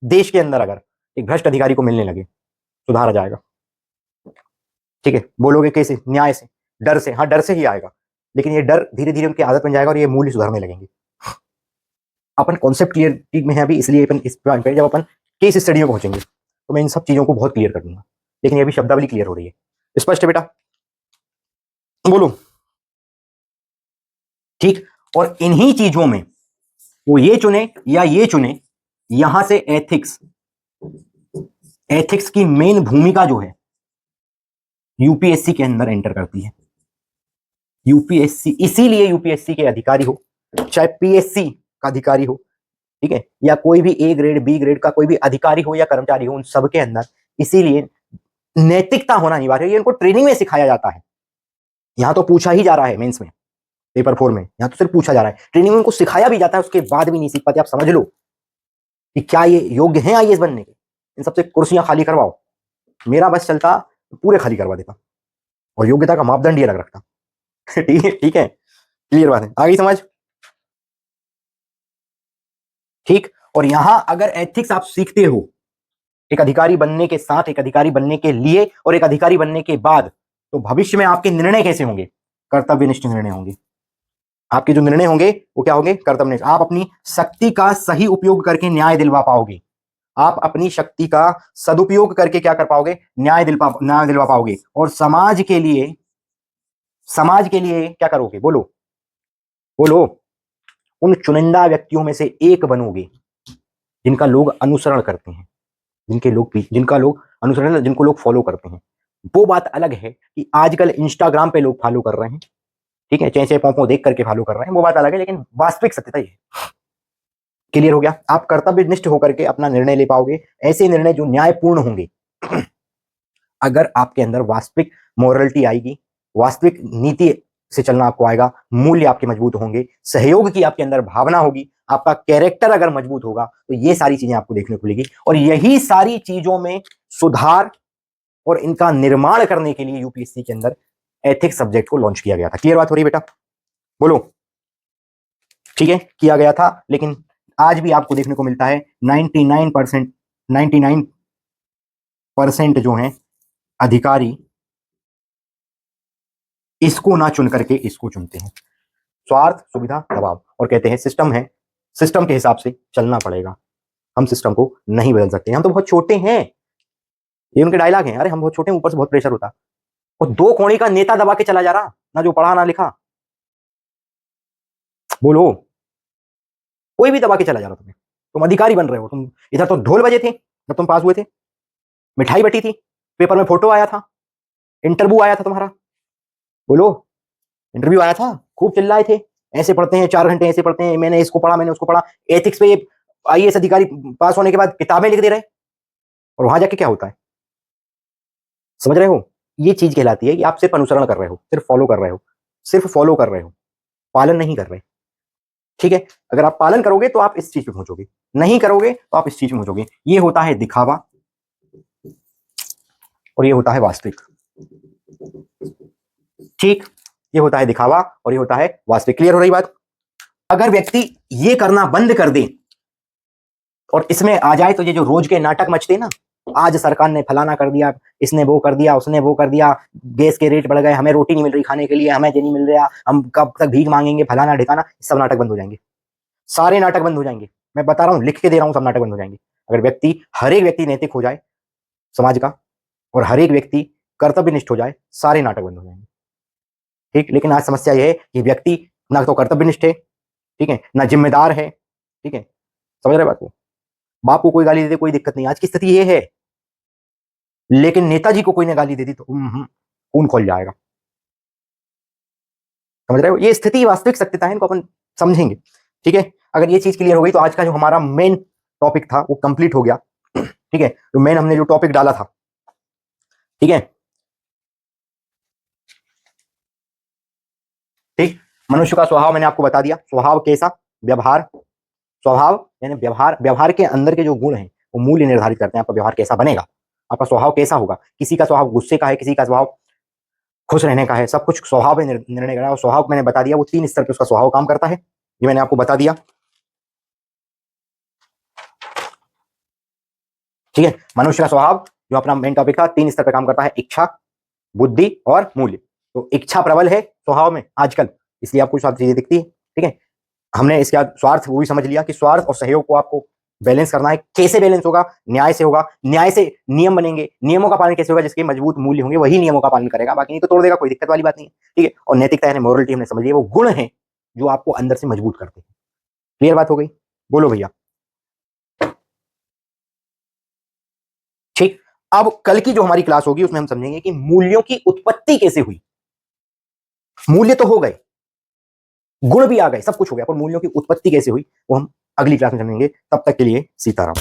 देश के अंदर अगर एक भ्रष्ट अधिकारी को मिलने लगे, सुधार आ जाएगा। ठीक है, बोलोगे कैसे? न्याय से, डर से। हाँ, डर से ही आएगा, लेकिन ये डर धीरे धीरे उनकी आदत बन जाएगा और ये मूल्य सुधारने लगेंगे। अपन कॉन्सेप्ट क्लियर में है अभी, इसलिए अपन इस पॉइंट पे जब अपन केस स्टडी में पहुंचेंगे तो मैं इन सब चीजों को बहुत क्लियर कर दूंगा, लेकिन ये भी शब्दावली क्लियर हो रही है। स्पष्ट है बेटा? बोलो। ठीक, और इन्हीं चीजों में वो ये चुने या ये चुने, यहां से एथिक्स, एथिक्स की मेन भूमिका जो है यूपीएससी के अंदर एंटर करती है। यूपीएससी, इसीलिए यूपीएससी के अधिकारी हो, चाहे पीएससी का अधिकारी हो, ठीक है, या कोई भी ए ग्रेड बी ग्रेड का कोई भी अधिकारी हो या कर्मचारी हो, उन सबके अंदर इसीलिए नैतिकता होना अनिवार्य है। ये इनको ट्रेनिंग में सिखाया जाता है। यहां तो पूछा ही जा रहा है मेंस में, पेपर 4 में, यहां तो सिर्फ पूछा जा रहा है, ट्रेनिंग में उनको सिखाया भी जाता है, उसके बाद भी नहीं सीख पाते। आप समझ लो कि क्या ये योग्य हैं आईएएस बनने के। इन सबसे कुर्सियां खाली करवाओ, मेरा बस चलता पूरे खाली करवा देता, और योग्यता का मापदंड ये अलग रखता। ठीक है, ठीक है, क्लियर बात है, आ गई समझ? ठीक, और यहां अगर एथिक्स आप सीखते हो एक अधिकारी बनने के साथ, एक अधिकारी बनने के लिए और एक अधिकारी बनने के बाद, तो भविष्य में आपके निर्णय कैसे होंगे? कर्तव्यनिष्ठ निर्णय होंगे। आपके जो निर्णय होंगे वो क्या होंगे? कर्तव्यनिष्ठ। आप अपनी शक्ति का सही उपयोग करके न्याय दिलवा पाओगे। आप अपनी शक्ति का सदुपयोग करके क्या कर पाओगे? न्याय दिलवा पाओगे। और समाज के लिए, समाज के लिए क्या करोगे? बोलो बोलो। उन चुनिंदा व्यक्तियों में से एक बनोगे जिनका लोग अनुसरण करते हैं, जिनका लोग अनुसरण, जिनको लोग फॉलो करते हैं। वो बात अलग है कि आजकल इंस्टाग्राम पे लोग फॉलो कर रहे हैं, ठीक है, चैसे पोंपो देख करके फॉलो कर रहे हैं, वो बात अलग है, लेकिन वास्तविक सत्यता ये है। क्लियर हो गया? आप कर्तव्यनिष्ठ होकर के अपना निर्णय ले पाओगे, ऐसे निर्णय जो न्यायपूर्ण होंगे। अगर आपके अंदर वास्तविक मोरलिटी आएगी, वास्तविक नीति से चलना आपको आएगा, मूल्य आपके मजबूत होंगे, सहयोग की आपके अंदर भावना होगी, आपका कैरेक्टर अगर मजबूत होगा, तो ये सारी चीजें आपको देखने को मिलेगी। और यही सारी चीजों में सुधार और इनका निर्माण करने के लिए यूपीएससी के अंदर एथिक्स सब्जेक्ट को लॉन्च किया गया था। क्लियर बात हो रही है बेटा? बोलो। ठीक है, किया गया था, लेकिन आज भी आपको देखने को मिलता है 99% जो है अधिकारी इसको ना चुन करके इसको चुनते हैं। स्वार्थ, सुविधा, दबाव, और कहते हैं सिस्टम है, सिस्टम के हिसाब से चलना पड़ेगा, हम सिस्टम को नहीं बदल सकते, हम तो बहुत छोटे हैं। ये उनके डायलॉग हैं, अरे हम बहुत छोटे हैं, ऊपर से बहुत प्रेशर होता। और 2 कौड़ी का नेता दबा के चला जा रहा, ना जो पढ़ा ना लिखा। बोलो, कोई भी दबा के चला जा रहा तुम्हें, तुम अधिकारी बन रहे हो। तुम इधर तो ढोल बजे थे जब तुम पास हुए थे, मिठाई बटी थी, पेपर में फोटो आया था, इंटरव्यू आया था तुम्हारा। बोलो, इंटरव्यू आया था, खूब चिल्लाए थे, ऐसे पढ़ते हैं 4 घंटे, ऐसे पढ़ते हैं, मैंने इसको पढ़ा, मैंने उसको पढ़ा। एथिक्स पे ये आईएएस अधिकारी पास होने के बाद किताबें लिख दे रहे, और वहां जाके क्या होता है? समझ रहे हो? ये चीज कहलाती है कि आप सिर्फ अनुसरण कर रहे हो, सिर्फ फॉलो कर रहे हो, सिर्फ फॉलो कर रहे हो, पालन नहीं कर रहे। ठीक है, अगर आप पालन करोगे तो आप इस चीज पे पहुंचोगे, नहीं करोगे तो आप इस चीज में पहुंचोगे। ये होता है दिखावा और ये होता है वास्तविक। ठीक, ये होता है दिखावा और ये होता है वास्तविक। क्लियर हो रही बात? अगर व्यक्ति ये करना बंद कर दे और इसमें आ जाए, तो ये जो रोज के नाटक मचते ना, आज सरकार ने फलाना कर दिया, इसने वो कर दिया, उसने वो कर दिया, गैस के रेट बढ़ गए, हमें रोटी नहीं मिल रही खाने के लिए, हमें ये नहीं मिल रहा, हम कब तक भीख मांगेंगे, फलाना ढिकाना, सब नाटक बंद हो जाएंगे, सारे नाटक बंद हो जाएंगे। मैं बता रहा हूं, लिख के दे रहा हूं, सब नाटक बंद हो जाएंगे। अगर व्यक्ति, हर एक व्यक्ति नैतिक हो जाए समाज का, और हर एक व्यक्ति कर्तव्यनिष्ठ हो जाए, सारे नाटक बंद हो जाएंगे। ठीक, लेकिन आज समस्या यह है कि व्यक्ति ना तो कर्तव्यनिष्ठ है, ठीक है, ना जिम्मेदार है। ठीक है, समझ रहे बात को? बाप को कोई गाली दे दे कोई दिक्कत नहीं, आज की स्थिति ये है, लेकिन नेताजी को कोई ने गाली दे दी तो खून खोल जाएगा। समझ रहे हो? ये स्थिति वास्तविक सत्यता है, इनको अपन समझेंगे। ठीक है, अगर ये चीज क्लियर हो गई तो आज का जो हमारा मेन टॉपिक था वो कंप्लीट हो गया। ठीक है, तो मेन हमने जो टॉपिक डाला था, ठीक है, ठीक, मनुष्य का स्वभाव मैंने आपको बता दिया, स्वभाव कैसा, व्यवहार, स्वभाव यानी व्यवहार, व्यवहार के अंदर के जो गुण हैं वो मूल्य निर्धारित करते हैं आपका व्यवहार कैसा बनेगा, आपका स्वभाव कैसा होगा। किसी का स्वभाव गुस्से का है, किसी का स्वभाव खुश रहने का है, सब कुछ स्वभाव में निर्णय करा। और स्वभाव मैंने बता दिया वो 3 स्तर पे उसका स्वभाव काम करता है, ये मैंने आपको बता दिया। ठीक है, मनुष्य का स्वभाव जो अपना मेन टॉपिक था 3 स्तर पे काम करता है, इच्छा, बुद्धि और मूल्य। तो इच्छा प्रबल है स्वभाव में आजकल, इसलिए आपको सब चीजें दिखती है। ठीक है, हमने इसके बाद स्वार्थ वो भी समझ लिया कि स्वार्थ और सहयोग को आपको बैलेंस करना है। कैसे बैलेंस होगा, न्याय से होगा, न्याय से नियम बनेंगे, नियमों का पालन कैसे होगा, जिसके मजबूत मूल्य होंगे वही नियमों का पालन करेगा, बाकी नहीं तो तोड़ देगा, कोई दिक्कत वाली बात नहीं है। ठीक है, और नैतिकता यानी मोरलिटी हमने समझ लिया, वो गुण है जो आपको अंदर से मजबूत करते हैं। क्लियर बात हो गई, बोलो भैया। ठीक, अब कल की जो हमारी क्लास होगी उसमें हम समझेंगे कि मूल्यों की उत्पत्ति कैसे हुई। मूल्य तो हो गए, गुण भी आ गए, सब कुछ हो गया, पर मूल्यों की उत्पत्ति कैसे हुई वो हम अगली क्लास में समझेंगे। तब तक के लिए सीताराम।